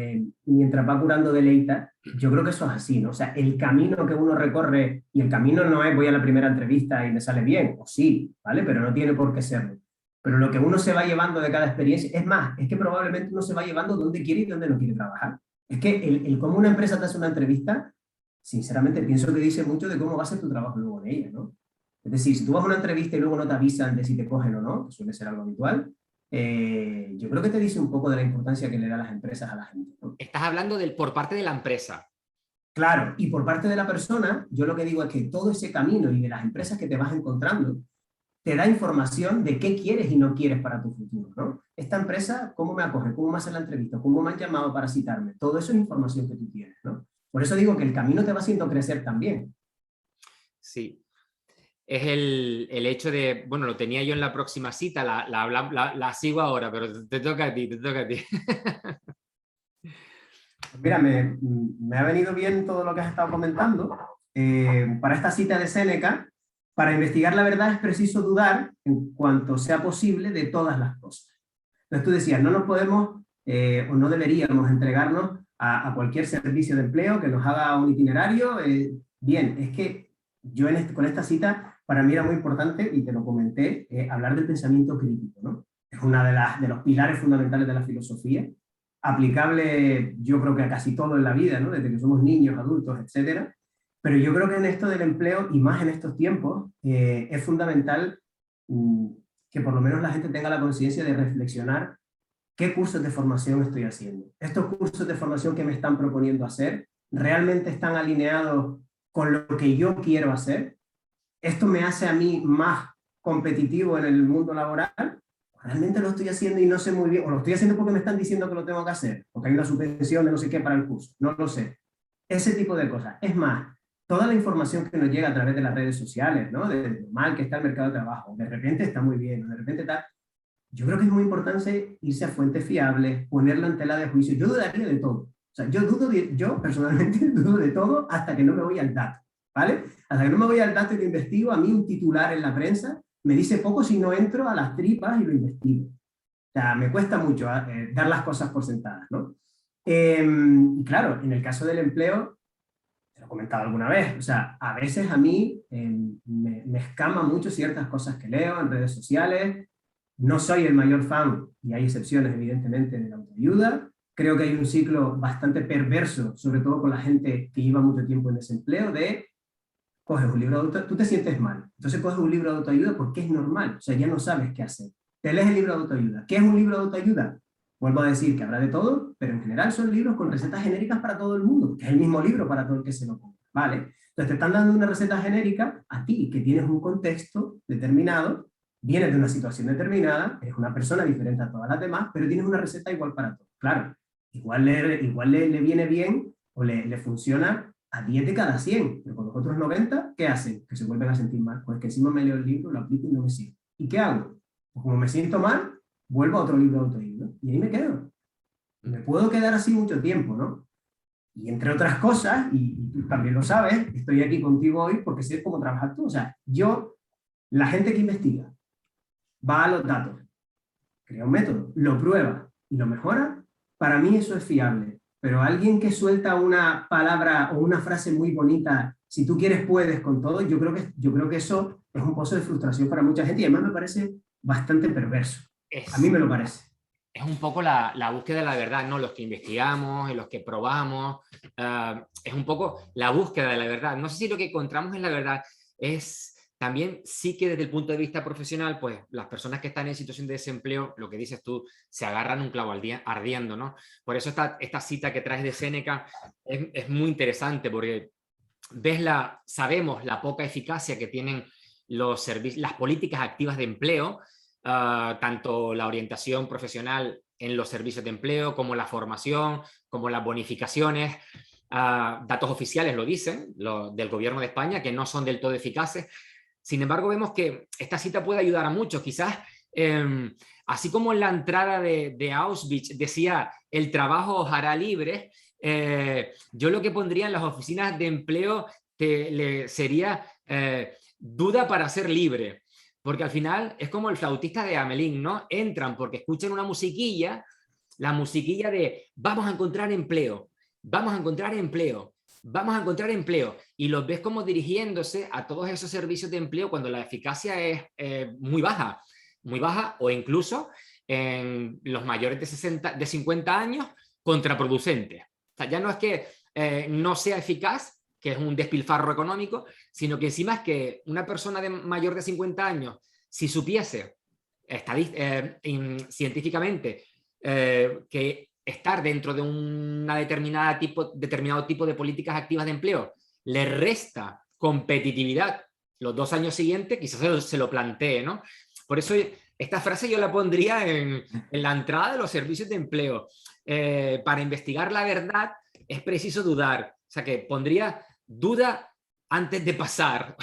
Mientras va curando deleita, yo creo que eso es así, ¿no? O sea, el camino que uno recorre, y el camino no es voy a la primera entrevista y me sale bien, o sí, ¿vale? Pero no tiene por qué serlo. Pero lo que uno se va llevando de cada experiencia, es más, es que probablemente uno se va llevando dónde quiere y dónde no quiere trabajar. Es que el cómo una empresa te hace una entrevista, sinceramente pienso que dice mucho de cómo va a ser tu trabajo luego en ella, ¿no? Es decir, si tú vas a una entrevista y luego no te avisan de si te cogen o no, que suele ser algo habitual, yo creo que te dice un poco de la importancia que le dan las empresas a la gente, ¿no? Estás hablando por parte de la empresa. Claro, y por parte de la persona, yo lo que digo es que todo ese camino y de las empresas que te vas encontrando, te da información de qué quieres y no quieres para tu futuro, ¿no? Esta empresa, ¿cómo me acoge? ¿Cómo me hace la entrevista? ¿Cómo me han llamado para citarme? Todo eso es información que tú tienes, ¿no? Por eso digo que el camino te va haciendo crecer también. Sí. Es el hecho de, bueno, lo tenía yo en la próxima cita, la sigo ahora, pero te toca a ti, te toca a ti. Mira, me ha venido bien todo lo que has estado comentando. Para esta cita de Séneca, para investigar la verdad es preciso dudar en cuanto sea posible de todas las cosas. Entonces tú decías, no nos podemos o no deberíamos entregarnos a cualquier servicio de empleo que nos haga un itinerario. Bien, es que yo con esta cita, para mí era muy importante, y te lo comenté, hablar del pensamiento crítico, ¿no? Es uno de los pilares fundamentales de la filosofía, aplicable yo creo que a casi todo en la vida, ¿no? Desde que somos niños, adultos, etcétera. Pero yo creo que en esto del empleo, y más en estos tiempos, es fundamental que por lo menos la gente tenga la conciencia de reflexionar qué cursos de formación estoy haciendo. Estos cursos de formación que me están proponiendo hacer, ¿realmente están alineados con lo que yo quiero hacer? ¿Esto me hace a mí más competitivo en el mundo laboral? ¿Realmente lo estoy haciendo y no sé muy bien? ¿O lo estoy haciendo porque me están diciendo que lo tengo que hacer? Porque hay una subvención de no sé qué para el curso. No lo sé. Ese tipo de cosas. Es más, toda la información que nos llega a través de las redes sociales, ¿no? De lo mal que está el mercado de trabajo, de repente está muy bien, de repente está... Yo creo que es muy importante irse a fuentes fiables, ponerla en tela de juicio. Yo dudaría de todo. O sea, yo personalmente dudo de todo hasta que no me voy al dato, ¿vale? Hasta que no me voy al dato y lo investigo, a mí un titular en la prensa me dice poco si no entro a las tripas y lo investigo. O sea, me cuesta mucho dar las cosas por sentadas, ¿no? Y claro, en el caso del empleo, te lo he comentado alguna vez, o sea, a veces a mí me escama mucho ciertas cosas que leo en redes sociales. No soy el mayor fan, y hay excepciones evidentemente, de la autoayuda. Creo que hay un ciclo bastante perverso, sobre todo con la gente que lleva mucho tiempo en desempleo, de coges un libro de autoayuda, tú te sientes mal, entonces coges un libro de autoayuda porque es normal, o sea, ya no sabes qué hacer. Te lees el libro de autoayuda. ¿Qué es un libro de autoayuda? Vuelvo a decir que habrá de todo, pero en general son libros con recetas genéricas para todo el mundo, que es el mismo libro para todo el que se lo compra, ¿vale? Entonces te están dando una receta genérica a ti, que tienes un contexto determinado, vienes de una situación determinada, eres una persona diferente a todas las demás, pero tienes una receta igual para todos. Claro, igual le viene bien o le funciona a 10 de cada 100, pero con los otros 90, ¿qué hacen? Que se vuelven a sentir mal. Pues que encima me leo el libro, lo aplico y no me sirve. ¿Y qué hago? Pues como me siento mal, vuelvo a otro libro de autoayuda y ahí me quedo. Me puedo quedar así mucho tiempo, ¿no? Y entre otras cosas, y tú también lo sabes, estoy aquí contigo hoy porque sé cómo trabajas tú. O sea, la gente que investiga, va a los datos, crea un método, lo prueba y lo mejora, para mí eso es fiable. Pero alguien que suelta una palabra o una frase muy bonita, si tú quieres puedes con todo, yo creo que eso es un pozo de frustración para mucha gente y además me parece bastante perverso. A mí Es, me lo parece. es un poco la búsqueda de la verdad, ¿no? Los que investigamos, los que probamos, es un poco la búsqueda de la verdad. No sé si lo que encontramos en la verdad es también, sí que desde el punto de vista profesional, pues las personas que están en situación de desempleo, lo que dices tú, se agarran un clavo ardiendo, ¿no? Por eso esta cita que traes de Séneca es muy interesante, porque sabemos la poca eficacia que tienen las políticas activas de empleo, tanto la orientación profesional en los servicios de empleo, como la formación, como las bonificaciones. Datos oficiales lo dicen, del gobierno de España, que no son del todo eficaces. Sin embargo, vemos que esta cita puede ayudar a muchos. Quizás, así como en la entrada de Auschwitz decía, el trabajo os hará libres, yo lo que pondría en las oficinas de empleo sería duda para ser libre. Porque al final es como el flautista de Amelín, ¿no? Entran porque escuchan una musiquilla, la musiquilla de vamos a encontrar empleo, vamos a encontrar empleo, vamos a encontrar empleo. Y los ves como dirigiéndose a todos esos servicios de empleo cuando la eficacia es muy baja o incluso en los mayores de 50 años, contraproducente. O sea, ya no es que no sea eficaz, que es un despilfarro económico, sino que encima es que una persona mayor de 50 años, si supiese científicamente que estar dentro de una determinado tipo de políticas activas de empleo le resta competitividad los 2 años siguientes, quizás se lo plantee, ¿no? Por eso esta frase yo la pondría en la entrada de los servicios de empleo. Para investigar la verdad es preciso dudar. O sea, que pondría duda antes de pasar.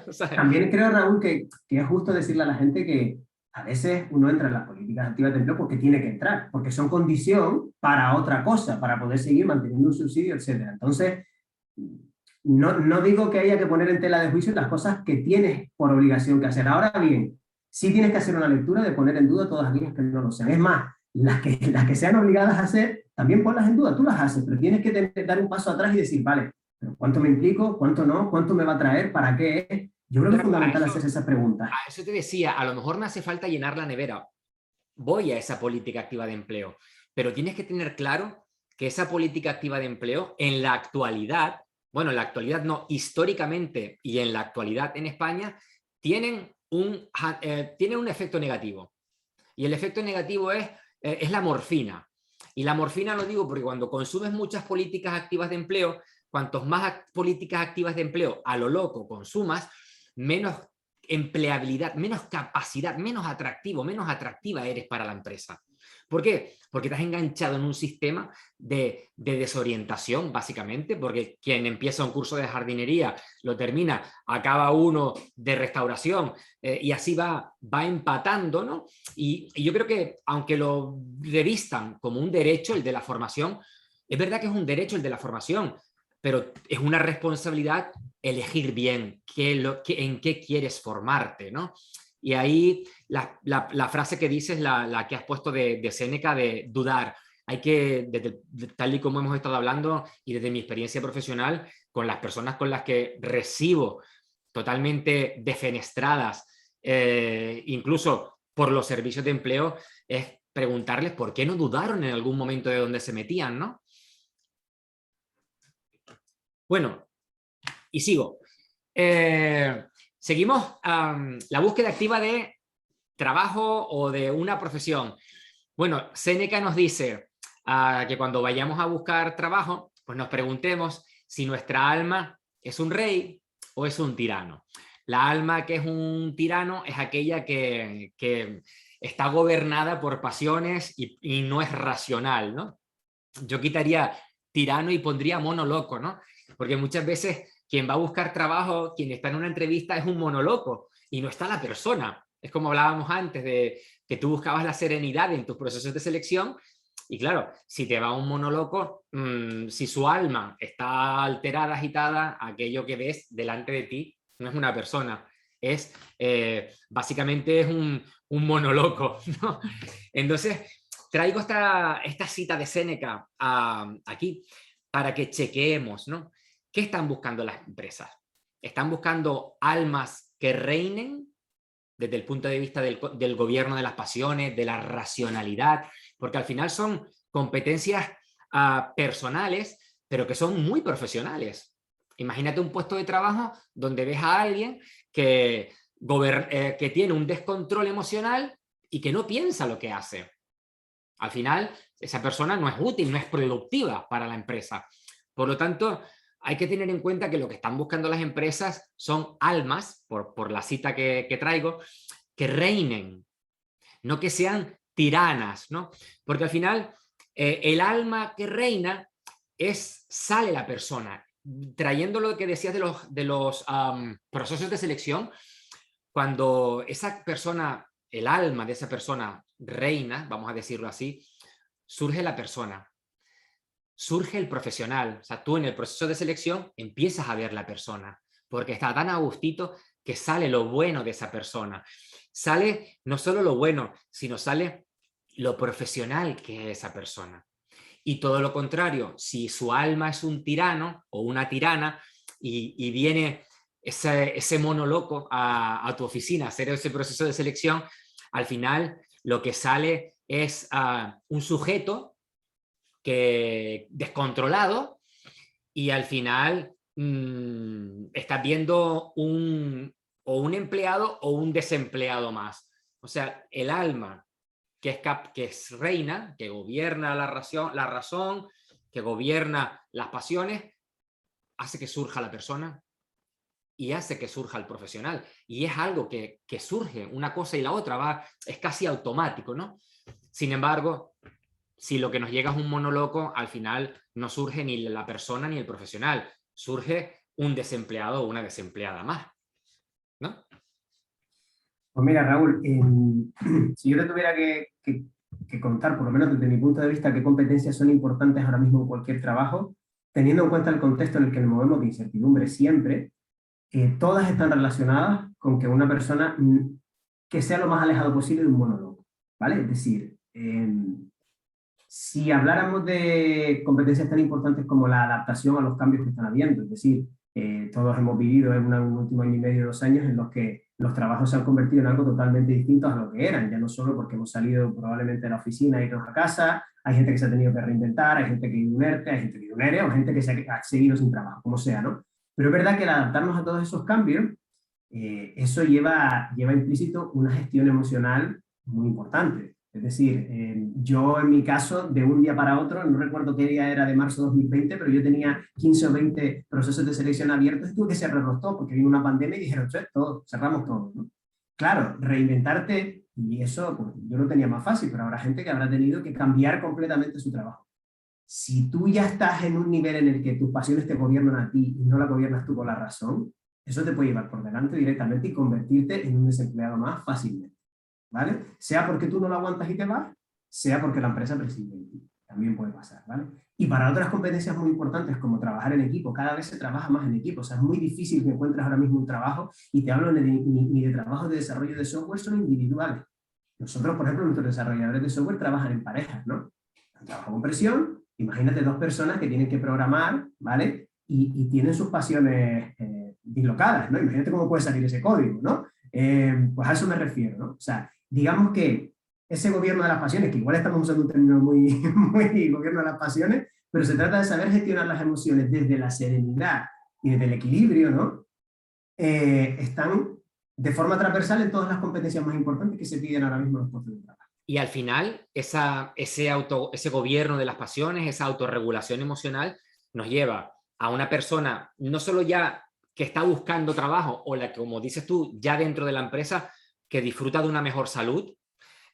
O sea, También creo, Raúl, que es justo decirle a la gente que a veces uno entra en las políticas activas de empleo porque tiene que entrar, porque son condición para otra cosa, para poder seguir manteniendo un subsidio, etcétera. Entonces, no digo que haya que poner en tela de juicio las cosas que tienes por obligación que hacer. Ahora bien, sí tienes que hacer una lectura de poner en duda todas aquellas que no lo sean. Es más, las que sean obligadas a hacer, también ponlas en duda, tú las haces, pero tienes que dar un paso atrás y decir, vale, pero ¿cuánto me implico? ¿Cuánto no? ¿Cuánto me va a traer? ¿Para qué? Yo creo que es Claro, fundamental hacerse esas preguntas. a eso te decía, a lo mejor me hace falta llenar la nevera. Voy a esa política activa de empleo, pero tienes que tener claro que esa política activa de empleo en la actualidad, bueno, en la actualidad no, históricamente y en la actualidad en España, tienen un efecto negativo. Y el efecto negativo es la morfina. Y la morfina lo digo porque cuando consumes muchas políticas activas de empleo, cuantos más políticas activas de empleo a lo loco consumas, menos empleabilidad, menos capacidad, menos atractivo, menos atractiva eres para la empresa. ¿Por qué? Porque te has enganchado en un sistema de desorientación, básicamente, porque quien empieza un curso de jardinería lo termina, acaba uno de restauración, y así va empatando, ¿no? Y yo creo que, aunque lo revistan como un derecho, el de la formación, es verdad que es un derecho el de la formación, pero es una responsabilidad elegir bien en qué quieres formarte, ¿no? Y ahí la frase que dices, la que has puesto de Séneca, de dudar. Hay que, tal y como hemos estado hablando y desde mi experiencia profesional, con las personas con las que recibo totalmente defenestradas, incluso por los servicios de empleo, es preguntarles por qué no dudaron en algún momento de dónde se metían, ¿no? Bueno, y sigo. Seguimos la búsqueda activa de trabajo o de una profesión. Bueno, Séneca nos dice que cuando vayamos a buscar trabajo, pues nos preguntemos si nuestra alma es un rey o es un tirano. La alma que es un tirano es aquella que está gobernada por pasiones y no es racional, ¿no? Yo quitaría tirano y pondría mono loco, ¿no? Porque muchas veces quien va a buscar trabajo, quien está en una entrevista es un monoloco y no está la persona. Es como hablábamos antes de que tú buscabas la serenidad en tus procesos de selección y claro, si te va un monoloco, si su alma está alterada, agitada, aquello que ves delante de ti no es una persona, básicamente es un monoloco, ¿no? Entonces, traigo esta cita de Séneca aquí para que chequeemos, ¿no? ¿Qué están buscando las empresas? ¿Están buscando almas que reinen desde el punto de vista del gobierno de las pasiones, de la racionalidad? Porque al final son competencias personales, pero que son muy profesionales. Imagínate un puesto de trabajo donde ves a alguien que tiene un descontrol emocional y que no piensa lo que hace. Al final, esa persona no es útil, no es productiva para la empresa. Por lo tanto, hay que tener en cuenta que lo que están buscando las empresas son almas, por la cita que traigo, que reinen, no que sean tiranas, ¿no? Porque al final, el alma que reina sale la persona. Trayendo lo que decías de los procesos de selección, cuando esa persona, el alma de esa persona reina, vamos a decirlo así, surge la persona, surge el profesional. O sea, tú en el proceso de selección empiezas a ver la persona, porque está tan a gustito que sale lo bueno de esa persona. Sale no solo lo bueno, sino sale lo profesional que es esa persona. Y todo lo contrario, si su alma es un tirano o una tirana y viene ese mono loco a tu oficina a hacer ese proceso de selección, al final lo que sale es un sujeto descontrolado y al final estás viendo o un empleado o un desempleado más. O sea, el alma que es reina, que gobierna la razón, que gobierna las pasiones, hace que surja la persona y hace que surja el profesional. Y es algo que surge, una cosa y la otra, es casi automático, ¿no? Sin embargo, si lo que nos llega es un monoloco, al final no surge ni la persona ni el profesional, surge un desempleado o una desempleada más, ¿no? Pues mira, Raúl, si yo te tuviera que contar, por lo menos desde mi punto de vista, qué competencias son importantes ahora mismo en cualquier trabajo, teniendo en cuenta el contexto en el que nos movemos de incertidumbre siempre, todas están relacionadas con que una persona que sea lo más alejado posible de un monólogo, ¿vale? Es decir, Si habláramos de competencias tan importantes como la adaptación a los cambios que están habiendo, es decir, todos hemos vivido en un último año y medio, 2 años, en los que los trabajos se han convertido en algo totalmente distinto a lo que eran, ya no solo porque hemos salido probablemente de la oficina e irnos a casa, hay gente que se ha tenido que reinventar, hay gente que ha ido un ERTE, hay gente que ha ido un ERE, o gente que se ha seguido sin trabajo, como sea, ¿no? Pero es verdad que al adaptarnos a todos esos cambios, eso lleva implícito una gestión emocional muy importante. Es decir, yo en mi caso, de un día para otro, no recuerdo qué día era de marzo de 2020, pero yo tenía 15 o 20 procesos de selección abiertos y tuve que cerrarlos todos porque vino una pandemia y dijeron, todo, cerramos todo, ¿no? Claro, reinventarte, y eso pues, yo lo tenía más fácil, pero habrá gente que habrá tenido que cambiar completamente su trabajo. Si tú ya estás en un nivel en el que tus pasiones te gobiernan a ti y no la gobiernas tú con la razón, eso te puede llevar por delante directamente y convertirte en un desempleado más fácilmente, ¿vale? Sea porque tú no lo aguantas y te vas, sea porque la empresa prescinde de ti. También puede pasar, ¿vale? Y para otras competencias muy importantes como trabajar en equipo, cada vez se trabaja más en equipo, o sea, es muy difícil que encuentres ahora mismo un trabajo, y te hablo ni de trabajo de desarrollo de software, son individuales. Nosotros, por ejemplo, nuestros desarrolladores de software trabajan en parejas, ¿no? Trabajan con presión, imagínate 2 personas que tienen que programar, ¿vale? Y tienen sus pasiones dislocadas, ¿no? Imagínate cómo puede salir ese código, ¿no? Pues a eso me refiero, ¿no? O sea, digamos que ese gobierno de las pasiones, que igual estamos usando un término muy, muy gobierno de las pasiones, pero se trata de saber gestionar las emociones desde la serenidad y desde el equilibrio, ¿no? Están de forma transversal en todas las competencias más importantes que se piden ahora mismo en los puestos de trabajo. Y al final, ese gobierno de las pasiones, esa autorregulación emocional, nos lleva a una persona, no solo ya que está buscando trabajo, o la que, como dices tú, ya dentro de la empresa, que disfruta de una mejor salud.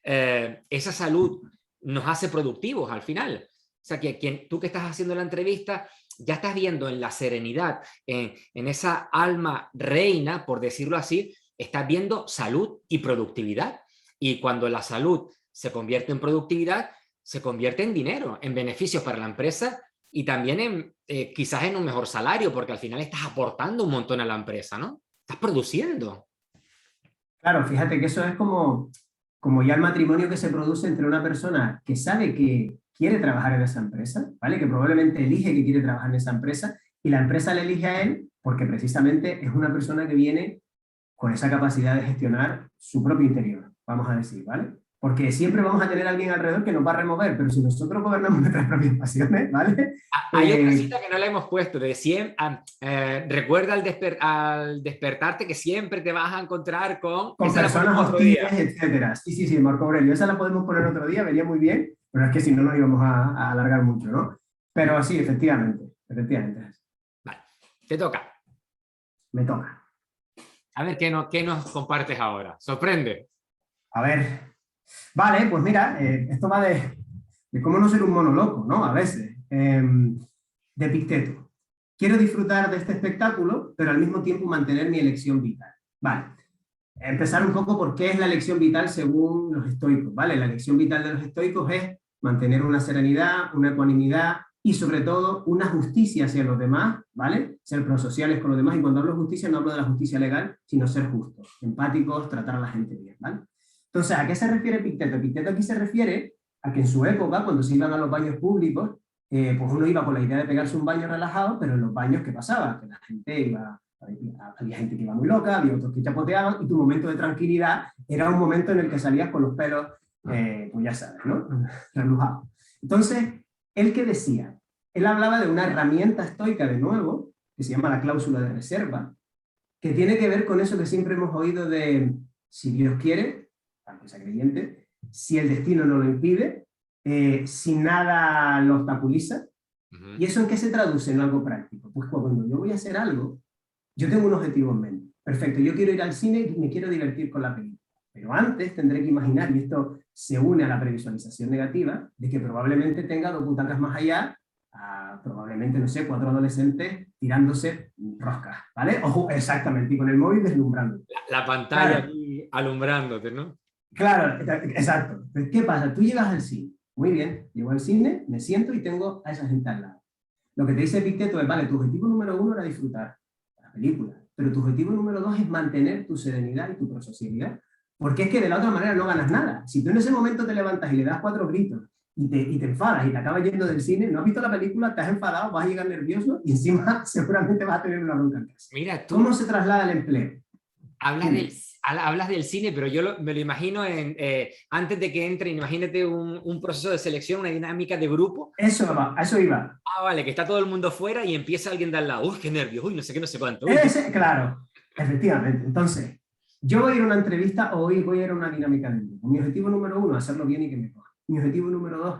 Esa salud nos hace productivos al final. O sea, que tú que estás haciendo la entrevista, ya estás viendo en la serenidad, en esa alma reina, por decirlo así, estás viendo salud y productividad. Y cuando la salud se convierte en productividad, se convierte en dinero, en beneficios para la empresa y también quizás en un mejor salario, porque al final estás aportando un montón a la empresa, ¿no? Estás produciendo. Claro, fíjate que eso es como ya el matrimonio que se produce entre una persona que sabe que quiere trabajar en esa empresa, ¿vale? Que probablemente elige que quiere trabajar en esa empresa, y la empresa le elige a él porque precisamente es una persona que viene con esa capacidad de gestionar su propio interior, vamos a decir, ¿vale? Porque siempre vamos a tener a alguien alrededor que nos va a remover, pero si nosotros gobernamos nuestras propias pasiones, ¿vale? Hay otra cita que no la hemos puesto, de recuerda al despertarte que siempre te vas a encontrar con personas hostiles, etcétera. Sí, Marco Aurelio, esa la podemos poner otro día, venía muy bien, pero es que si no nos íbamos a alargar mucho, ¿no? Pero sí, efectivamente. Vale, te toca. Me toca. A ver, ¿qué nos compartes ahora? Sorprende. A ver, vale, pues mira, esto va de cómo no ser un mono loco, ¿no? A veces. De Epicteto. Quiero disfrutar de este espectáculo, pero al mismo tiempo mantener mi elección vital. Vale. Empezar un poco por qué es la elección vital según los estoicos, ¿vale? La elección vital de los estoicos es mantener una serenidad, una ecuanimidad y sobre todo una justicia hacia los demás, ¿vale? Ser prosociales con los demás, y cuando hablo de justicia no hablo de la justicia legal, sino ser justos, empáticos, tratar a la gente bien, ¿vale? Entonces, ¿a qué se refiere Epicteto? Epicteto aquí se refiere a que en su época, cuando se iban a los baños públicos, pues uno iba con la idea de pegarse un baño relajado, pero en los baños, ¿qué pasaba? Que la gente iba, había gente que iba muy loca, había otros que chapoteaban, y tu momento de tranquilidad era un momento en el que salías con los pelos, pues ya sabes, ¿no? Relujados. Entonces, ¿él qué decía? Él hablaba de una herramienta estoica, de nuevo, que se llama la cláusula de reserva, que tiene que ver con eso que siempre hemos oído de, si Dios quiere, aunque sea creyente, si el destino no lo impide, si nada lo obstaculiza. ¿Y eso en qué se traduce en algo práctico? Pues cuando yo voy a hacer algo, yo tengo un objetivo en mente. Perfecto, yo quiero ir al cine y me quiero divertir con la película. Pero antes tendré que imaginar, y esto se une a la previsualización negativa, de que probablemente tenga 2 butacas más allá, probablemente, no sé, 4 adolescentes tirándose roscas, ¿vale? Ojo, exactamente, y con el móvil deslumbrando. La pantalla aquí alumbrándote, ¿no? Claro, exacto. ¿Qué pasa? Tú llegas al cine. Muy bien, llego al cine, me siento y tengo a esa gente al lado. Lo que te dice Epicteto es, vale, tu objetivo número 1 era disfrutar la película, pero tu objetivo número 2 es mantener tu serenidad y tu prosocialidad, porque es que de la otra manera no ganas nada. Si tú en ese momento te levantas y le das 4 gritos y te enfadas y te acabas yendo del cine, no has visto la película, te has enfadado, vas a llegar nervioso y encima seguramente vas a tener una bronca en casa. Mira, ¿Cómo tú se traslada el empleo? hablas Dime. hablas del cine, pero yo me lo imagino antes de que entre, imagínate un proceso de selección, una dinámica de grupo. A eso iba. Ah, vale, que está todo el mundo fuera y empieza alguien de al lado. Uy, qué nervios, uy, no sé qué, no sé cuánto. Uy, Claro, efectivamente. Entonces, yo voy a ir a una entrevista o voy a ir a una dinámica de grupo. Mi objetivo número uno, hacerlo bien y que me cojan. Mi objetivo número dos,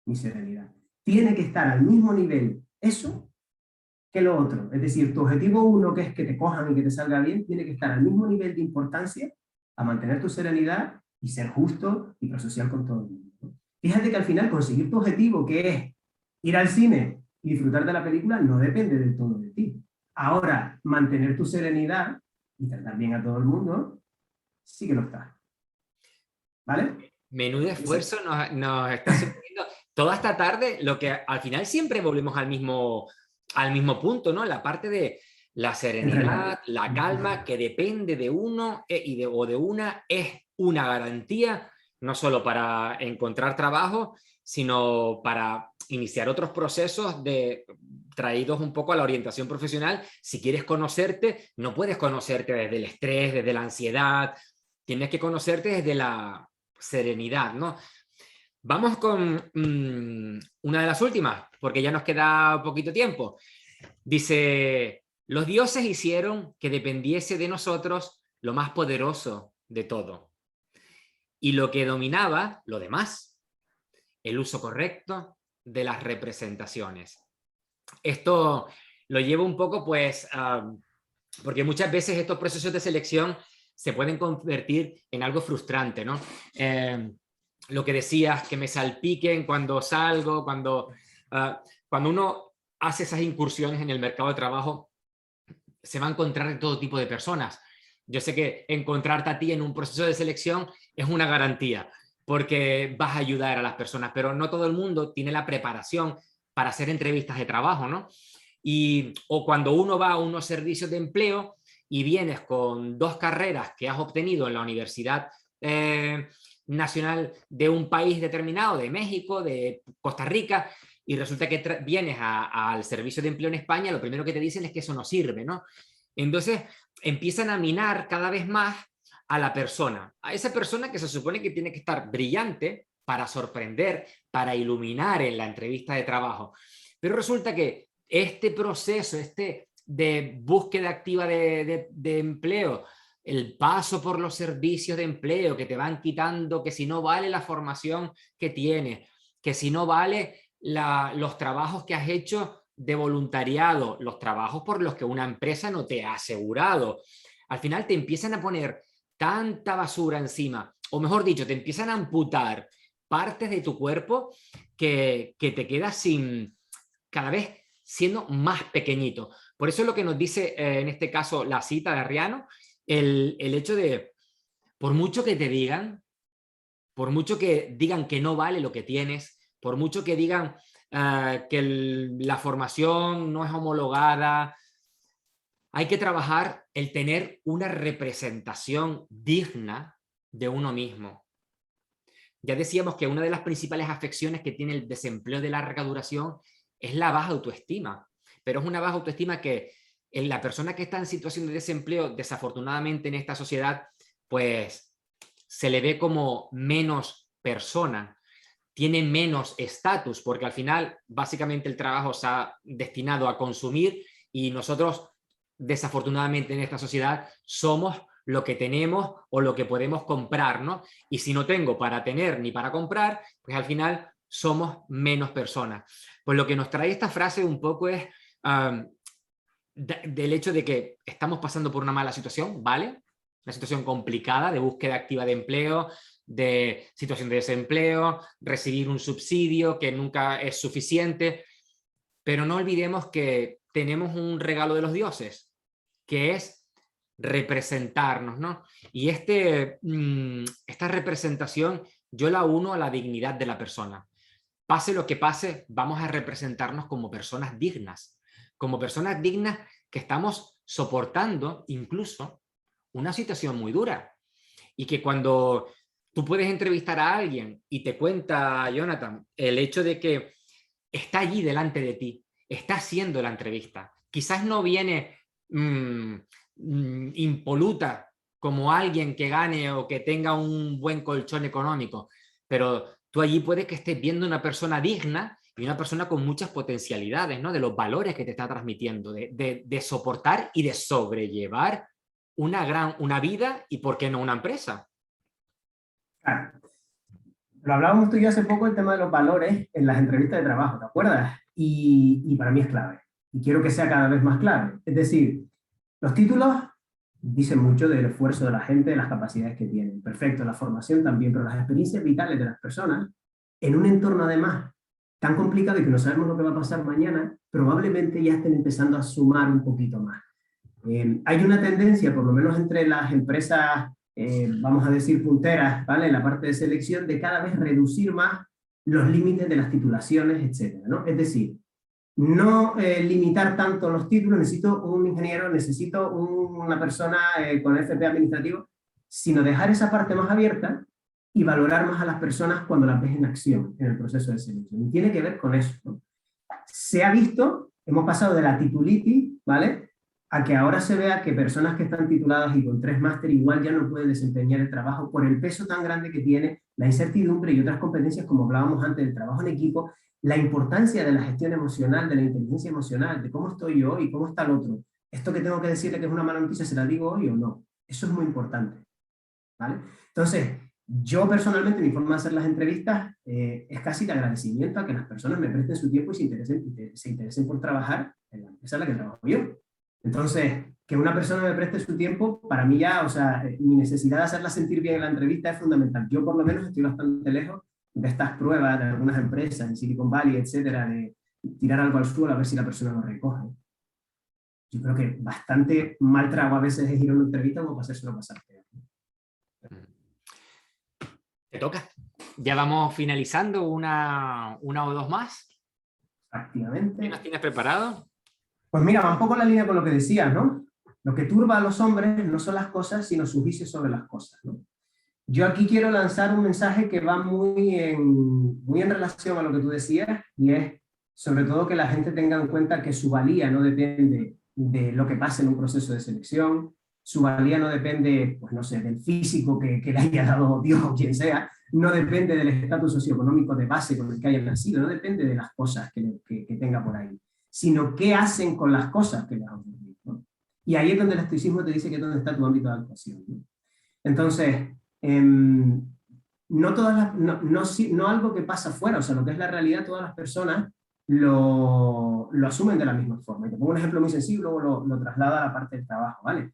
mi serenidad. Tiene que estar al mismo nivel eso que lo otro. Es decir, tu objetivo uno, que es que te cojan y que te salga bien, tiene que estar al mismo nivel de importancia a mantener tu serenidad y ser justo y prosocial con todo el mundo, ¿no? Fíjate que al final conseguir tu objetivo, que es ir al cine y disfrutar de la película, no depende del todo de ti. Ahora, mantener tu serenidad y tratar bien a todo el mundo, sí que lo está. ¿Vale? menudo esfuerzo nos está suponiendo toda esta tarde, lo que al final siempre volvemos al mismo punto, ¿no? La parte de la serenidad, la calma, que depende de uno o de una, es una garantía, no solo para encontrar trabajo, sino para iniciar otros procesos traídos un poco a la orientación profesional. Si quieres conocerte, no puedes conocerte desde el estrés, desde la ansiedad, tienes que conocerte desde la serenidad, ¿no? Vamos con una de las últimas, porque ya nos queda poquito tiempo. Dice, los dioses hicieron que dependiese de nosotros lo más poderoso de todo. Y lo que dominaba, lo demás, el uso correcto de las representaciones. Esto lo llevo un poco, pues, porque muchas veces estos procesos de selección se pueden convertir en algo frustrante, ¿no? Lo que decías, que me salpiquen cuando salgo, cuando uno hace esas incursiones en el mercado de trabajo, se va a encontrar de todo tipo de personas. Yo sé que encontrarte a ti en un proceso de selección es una garantía, porque vas a ayudar a las personas, pero no todo el mundo tiene la preparación para hacer entrevistas de trabajo, ¿no? O cuando uno va a unos servicios de empleo y vienes con 2 carreras que has obtenido en la Universidad Nacional de un país determinado, de México, de Costa Rica, y resulta que vienes al servicio de empleo en España, lo primero que te dicen es que eso no sirve, ¿no? Entonces empiezan a minar cada vez más a la persona, a esa persona que se supone que tiene que estar brillante para sorprender, para iluminar en la entrevista de trabajo. Pero resulta que este proceso, de búsqueda activa de empleo, el paso por los servicios de empleo que te van quitando, que si no vale la formación que tienes, que si no vale los trabajos que has hecho de voluntariado, los trabajos por los que una empresa no te ha asegurado. Al final te empiezan a poner tanta basura encima, o mejor dicho, te empiezan a amputar partes de tu cuerpo que te quedas sin, cada vez siendo más pequeñito. Por eso es lo que nos dice en este caso la cita de Arriano, el hecho de, por mucho que te digan, por mucho que digan que no vale lo que tienes, por mucho que digan que la formación no es homologada, hay que trabajar el tener una representación digna de uno mismo. Ya decíamos que una de las principales afecciones que tiene el desempleo de larga duración es la baja autoestima, pero es una baja autoestima que en la persona que está en situación de desempleo, desafortunadamente en esta sociedad, pues se le ve como menos persona, tiene menos estatus, porque al final básicamente el trabajo se ha destinado a consumir y nosotros desafortunadamente en esta sociedad somos lo que tenemos o lo que podemos comprar, ¿no? Y si no tengo para tener ni para comprar, pues al final somos menos personas. Pues lo que nos trae esta frase un poco es del hecho de que estamos pasando por una mala situación, ¿vale? Una situación complicada de búsqueda activa de empleo, de situación de desempleo, recibir un subsidio que nunca es suficiente, pero no olvidemos que tenemos un regalo de los dioses, que es representarnos, ¿no? Y esta representación yo la uno a la dignidad de la persona. Pase lo que pase, vamos a representarnos como personas dignas que estamos soportando incluso una situación muy dura. Y que cuando tú puedes entrevistar a alguien y te cuenta, Jonathan, el hecho de que está allí delante de ti, está haciendo la entrevista. Quizás no viene impoluta como alguien que gane o que tenga un buen colchón económico, pero tú allí puedes que estés viendo una persona digna y una persona con muchas potencialidades, ¿no? De los valores que te está transmitiendo, de soportar y de sobrellevar una vida y, ¿por qué no, una empresa? Claro. Lo hablábamos tú y yo hace poco, el tema de los valores en las entrevistas de trabajo, ¿te acuerdas? Y para mí es clave. Y quiero que sea cada vez más clave. Es decir, los títulos dicen mucho del esfuerzo de la gente, de las capacidades que tienen. Perfecto, la formación también, pero las experiencias vitales de las personas, en un entorno además tan complicado y que no sabemos lo que va a pasar mañana, probablemente ya estén empezando a sumar un poquito más. Hay una tendencia, por lo menos entre las empresas, vamos a decir, punteras, ¿vale? En la parte de selección, de cada vez reducir más los límites de las titulaciones, etcétera, ¿no? Es decir, no limitar tanto los títulos, necesito un ingeniero, necesito una persona con FP administrativo, sino dejar esa parte más abierta y valorar más a las personas cuando las ves en acción en el proceso de selección. Y tiene que ver con eso, ¿no? Se ha visto, hemos pasado de la titulitis, ¿vale?, a que ahora se vea que personas que están tituladas y con 3 máster igual ya no pueden desempeñar el trabajo por el peso tan grande que tiene la incertidumbre y otras competencias, como hablábamos antes, del trabajo en equipo, la importancia de la gestión emocional, de la inteligencia emocional, de cómo estoy yo y cómo está el otro. Esto que tengo que decirle que es una mala noticia, ¿se la digo hoy o no? Eso es muy importante, ¿vale? Entonces, yo personalmente, mi forma de hacer las entrevistas es casi de agradecimiento a que las personas me presten su tiempo y se interesen por trabajar en la empresa en la que trabajo yo. Entonces, que una persona me preste su tiempo, para mí ya, o sea, mi necesidad de hacerla sentir bien en la entrevista es fundamental. Yo por lo menos estoy bastante lejos de estas pruebas de algunas empresas en Silicon Valley, etcétera, de tirar algo al suelo a ver si la persona lo recoge. Yo creo que bastante mal trago a veces es ir a una entrevista como para hacérselo pasar. Te toca. Ya vamos finalizando una o dos más. Activamente. ¿Qué nos tienes preparado? Pues mira, va un poco en la línea con lo que decías, ¿no? Lo que turba a los hombres no son las cosas, sino sus juicios sobre las cosas, ¿no? Yo aquí quiero lanzar un mensaje que va muy en relación a lo que tú decías, y es sobre todo que la gente tenga en cuenta que su valía no depende de lo que pase en un proceso de selección, su valía no depende, pues no sé, del físico que le haya dado Dios o quien sea, no depende del estatus socioeconómico de base con el que haya nacido, no depende de las cosas que tenga por ahí, sino qué hacen con las cosas que les han ocurrido, ¿no? Y ahí es donde el estoicismo te dice que es donde está tu ámbito de actuación, ¿no? Entonces, no, no algo que pasa afuera, o sea, lo que es la realidad, todas las personas lo asumen de la misma forma. Y te pongo un ejemplo muy sencillo, luego lo traslada a la parte del trabajo, ¿vale?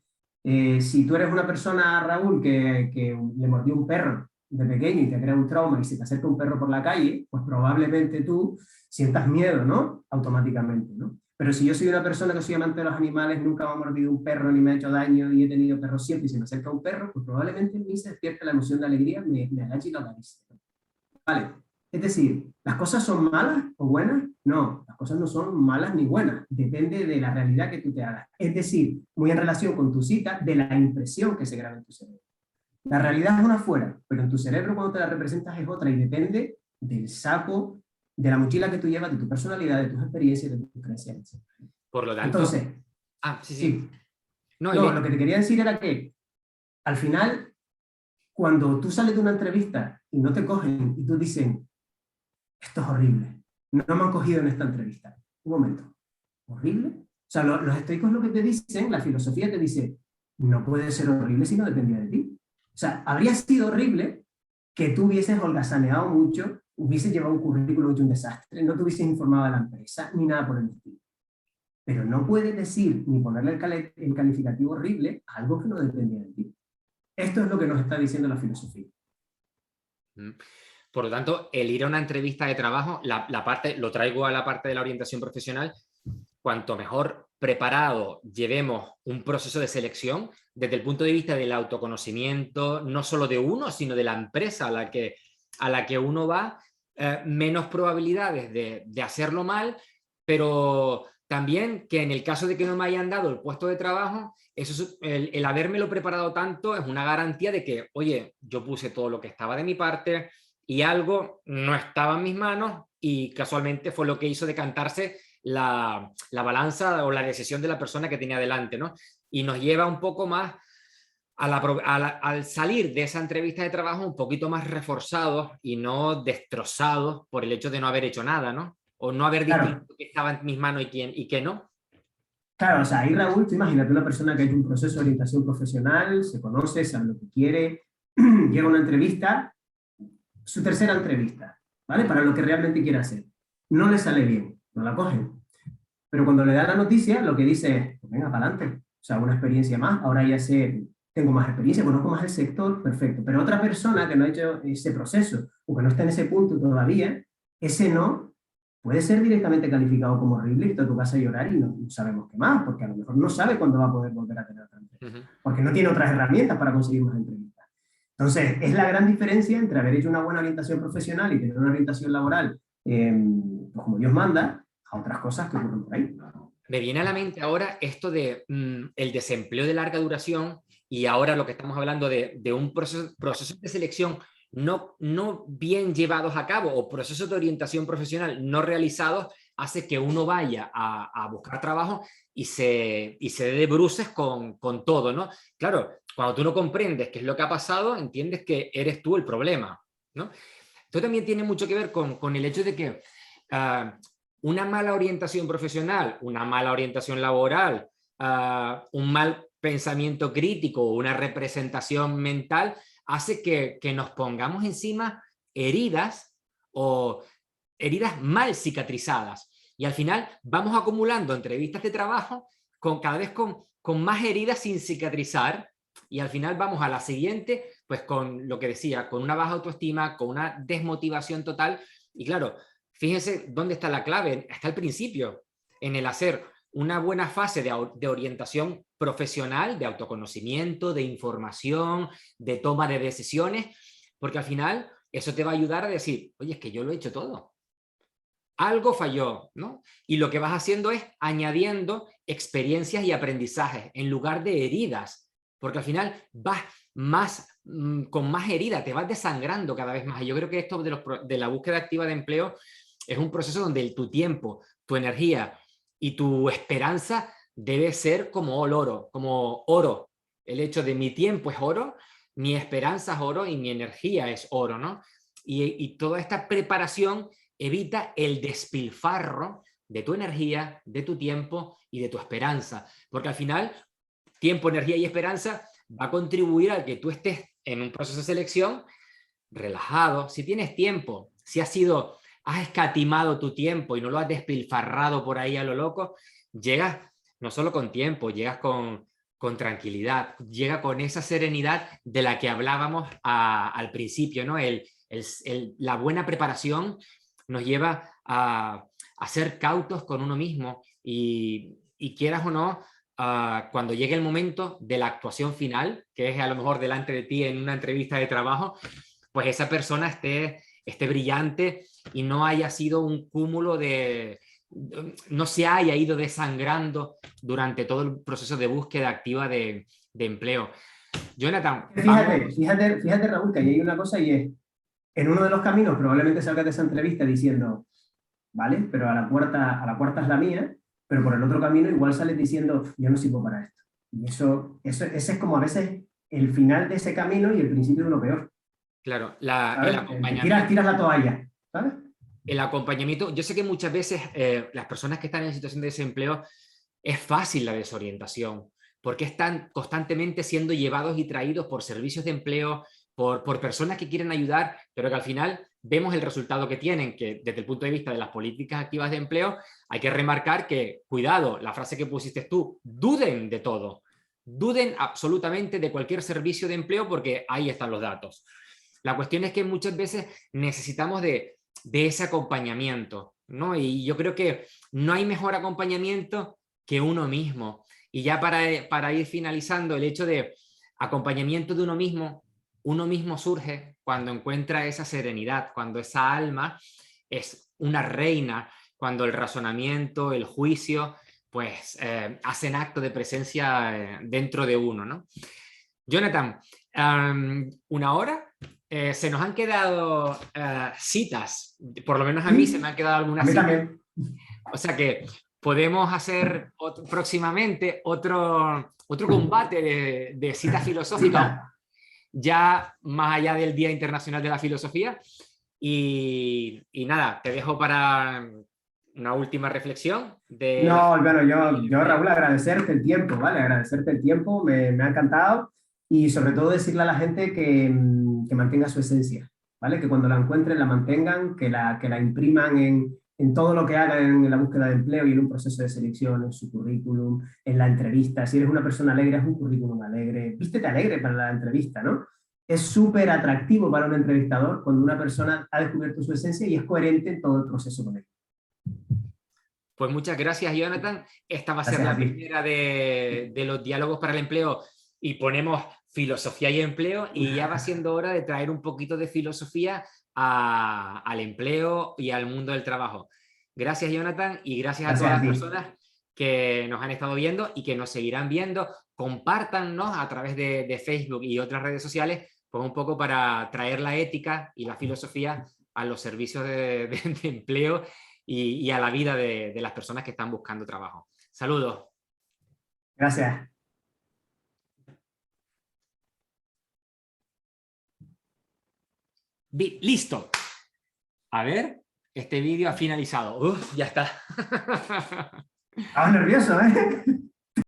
Si tú eres una persona, Raúl, que le mordió un perro de pequeño y te crea un trauma y se te acerca un perro por la calle, pues probablemente tú sientas miedo, ¿no? Automáticamente, ¿no? Pero si yo soy una persona que soy amante de los animales, nunca me ha mordido un perro ni me ha hecho daño y he tenido perros siempre y se me acerca un perro, pues probablemente en mí se despierta la emoción de alegría, me agache y lo acaricie. Vale. Es decir, ¿las cosas son malas o buenas? No, las cosas no son malas ni buenas, depende de la realidad que tú te hagas. Es decir, muy en relación con tu cita, de la impresión que se graba en tu cerebro. La realidad es una afuera, pero en tu cerebro cuando te la representas es otra y depende del saco, de la mochila que tú llevas, de tu personalidad, de tus experiencias, de tus creencias. Por lo tanto... Entonces, sí. No, lo que te quería decir era que al final, cuando tú sales de una entrevista y no te cogen y tú dices, esto es horrible, no me han cogido en esta entrevista. Un momento, ¿horrible? O sea, los estoicos lo que te dicen, la filosofía te dice, no puede ser horrible si no dependía de ti. O sea, habría sido horrible que tú hubieses holgazaneado mucho, hubieses llevado un currículum hecho un desastre, no te hubieses informado a la empresa, ni nada por el estilo. Pero no puedes decir ni ponerle el calificativo horrible a algo que no dependía de ti. Esto es lo que nos está diciendo la filosofía. Por lo tanto, el ir a una entrevista de trabajo, lo traigo a la parte de la orientación profesional, cuanto mejor preparado llevemos un proceso de selección, desde el punto de vista del autoconocimiento, no solo de uno, sino de la empresa a la que uno va, menos probabilidades de hacerlo mal, pero también que en el caso de que no me hayan dado el puesto de trabajo, el habérmelo preparado tanto es una garantía de que, oye, yo puse todo lo que estaba de mi parte y algo no estaba en mis manos y casualmente fue lo que hizo decantarse la balanza o la decisión de la persona que tenía delante, ¿no? Y nos lleva un poco más al salir de esa entrevista de trabajo un poquito más reforzados y no destrozados por el hecho de no haber hecho nada, ¿no? O no haber Claro, distinguido qué estaba en mis manos y qué no. claro, o sea, ahí Raúl, tú imagínate una persona que ha hecho un proceso de orientación profesional, se conoce, sabe lo que quiere, llega a una entrevista, su tercera entrevista, ¿vale? Para lo que realmente quiere hacer. No le sale bien, no la cogen. Pero cuando le da la noticia, lo que dice es, pues venga, para adelante. O sea, una experiencia más, ahora ya sé, tengo más experiencia, conozco más el sector, perfecto. Pero otra persona que no ha hecho ese proceso o que no está en ese punto todavía, ese no puede ser directamente calificado como horrible, irte a tu casa a llorar y no sabemos qué más, porque a lo mejor no sabe cuándo va a poder volver a tener otra entrevista, porque no tiene otras herramientas para conseguir más entrevistas. Entonces, es la gran diferencia entre haber hecho una buena orientación profesional y tener una orientación laboral, pues como Dios manda, a otras cosas que ocurren por ahí. Me viene a la mente ahora esto de el desempleo de larga duración y ahora lo que estamos hablando de un proceso de selección no bien llevados a cabo o procesos de orientación profesional no realizados hace que uno vaya a buscar trabajo y se dé de bruces con todo, ¿no? Claro, cuando tú no comprendes qué es lo que ha pasado, entiendes que eres tú el problema, ¿no? Esto también tiene mucho que ver con el hecho de que uh, una mala orientación profesional, una mala orientación laboral, un mal pensamiento crítico o una representación mental hace que nos pongamos encima heridas o heridas mal cicatrizadas. Y al final vamos acumulando entrevistas de trabajo cada vez con más heridas sin cicatrizar y al final vamos a la siguiente, pues con lo que decía, con una baja autoestima, con una desmotivación total. Y claro, fíjense dónde está la clave, está al principio, en el hacer una buena fase de orientación profesional, de autoconocimiento, de información, de toma de decisiones, porque al final eso te va a ayudar a decir, oye, es que yo lo he hecho todo. Algo falló, ¿no? Y lo que vas haciendo es añadiendo experiencias y aprendizajes en lugar de heridas, porque al final vas más con más heridas, te vas desangrando cada vez más. Y yo creo que esto de la búsqueda activa de empleo es un proceso donde tu tiempo, tu energía y tu esperanza debe ser como el oro, como oro. El hecho de mi tiempo es oro, mi esperanza es oro y mi energía es oro, ¿no? Y toda esta preparación evita el despilfarro de tu energía, de tu tiempo y de tu esperanza, porque al final tiempo, energía y esperanza va a contribuir a que tú estés en un proceso de selección relajado. Si tienes tiempo, si has escatimado tu tiempo y no lo has despilfarrado por ahí a lo loco, llegas no solo con tiempo, llegas con tranquilidad, llega con esa serenidad de la que hablábamos al principio, ¿no? La buena preparación nos lleva a ser cautos con uno mismo y quieras o no, cuando llegue el momento de la actuación final, que es a lo mejor delante de ti en una entrevista de trabajo, pues esa persona esté brillante y no haya sido un cúmulo no se haya ido desangrando durante todo el proceso de búsqueda activa de empleo. Jonathan, vamos. Fíjate, Raúl, que ahí hay una cosa y es, en uno de los caminos probablemente salgas de esa entrevista diciendo, vale, pero a la cuarta es la mía, pero por el otro camino igual sales diciendo, yo no sirvo para esto. Y ese es como a veces el final de ese camino y el principio de lo peor. Claro, el ¿Sabes? acompañamiento. Tiras la toalla, ¿sabes? El acompañamiento, yo sé que muchas veces las personas que están en situación de desempleo es fácil la desorientación, porque están constantemente siendo llevados y traídos por servicios de empleo, por personas que quieren ayudar, pero que al final vemos el resultado que tienen, que desde el punto de vista de las políticas activas de empleo, hay que remarcar que, cuidado, la frase que pusiste tú, duden de todo, duden absolutamente de cualquier servicio de empleo porque ahí están los datos. La cuestión es que muchas veces necesitamos de ese acompañamiento, ¿no? Y yo creo que no hay mejor acompañamiento que uno mismo. Y ya para ir finalizando, el hecho de acompañamiento de uno mismo surge cuando encuentra esa serenidad, cuando esa alma es una reina, cuando el razonamiento, el juicio, pues hacen acto de presencia dentro de uno, ¿no? Jonathan, una hora. Se nos han quedado citas, por lo menos a mí se me han quedado A algunas mí citas. también. O sea que podemos hacer próximamente otro combate de citas filosóficas, Cita. ya más allá del Día Internacional de la Filosofía. Y nada, te dejo para una última reflexión de la No, bueno, filosofía y el yo, empleo. Raúl, agradecerte el tiempo, ¿vale? Agradecerte el tiempo, me ha encantado y sobre todo decirle a la gente que mantenga su esencia, ¿vale? Que cuando la encuentren la mantengan, que la impriman en todo lo que hagan en la búsqueda de empleo y en un proceso de selección, en su currículum, en la entrevista. Si eres una persona alegre, es un currículum alegre. Vístete alegre para la entrevista, ¿no? Es súper atractivo para un entrevistador cuando una persona ha descubierto su esencia y es coherente en todo el proceso con él. Pues muchas gracias, Jonathan. Esta va a ser Gracias la a ti. primera de los diálogos para el empleo y ponemos filosofía y empleo y ya va siendo hora de traer un poquito de filosofía al empleo y al mundo del trabajo. Gracias, Jonathan, y gracias a Gracias todas a las ti. personas que nos han estado viendo y que nos seguirán viendo. Compártannos a través de Facebook y otras redes sociales, pues un poco para traer la ética y la filosofía a los servicios de empleo y a la vida de las personas que están buscando trabajo. Saludos. Gracias. Listo. A ver, este vídeo ha finalizado. Uf, ya está. Estabas nervioso, ¿eh?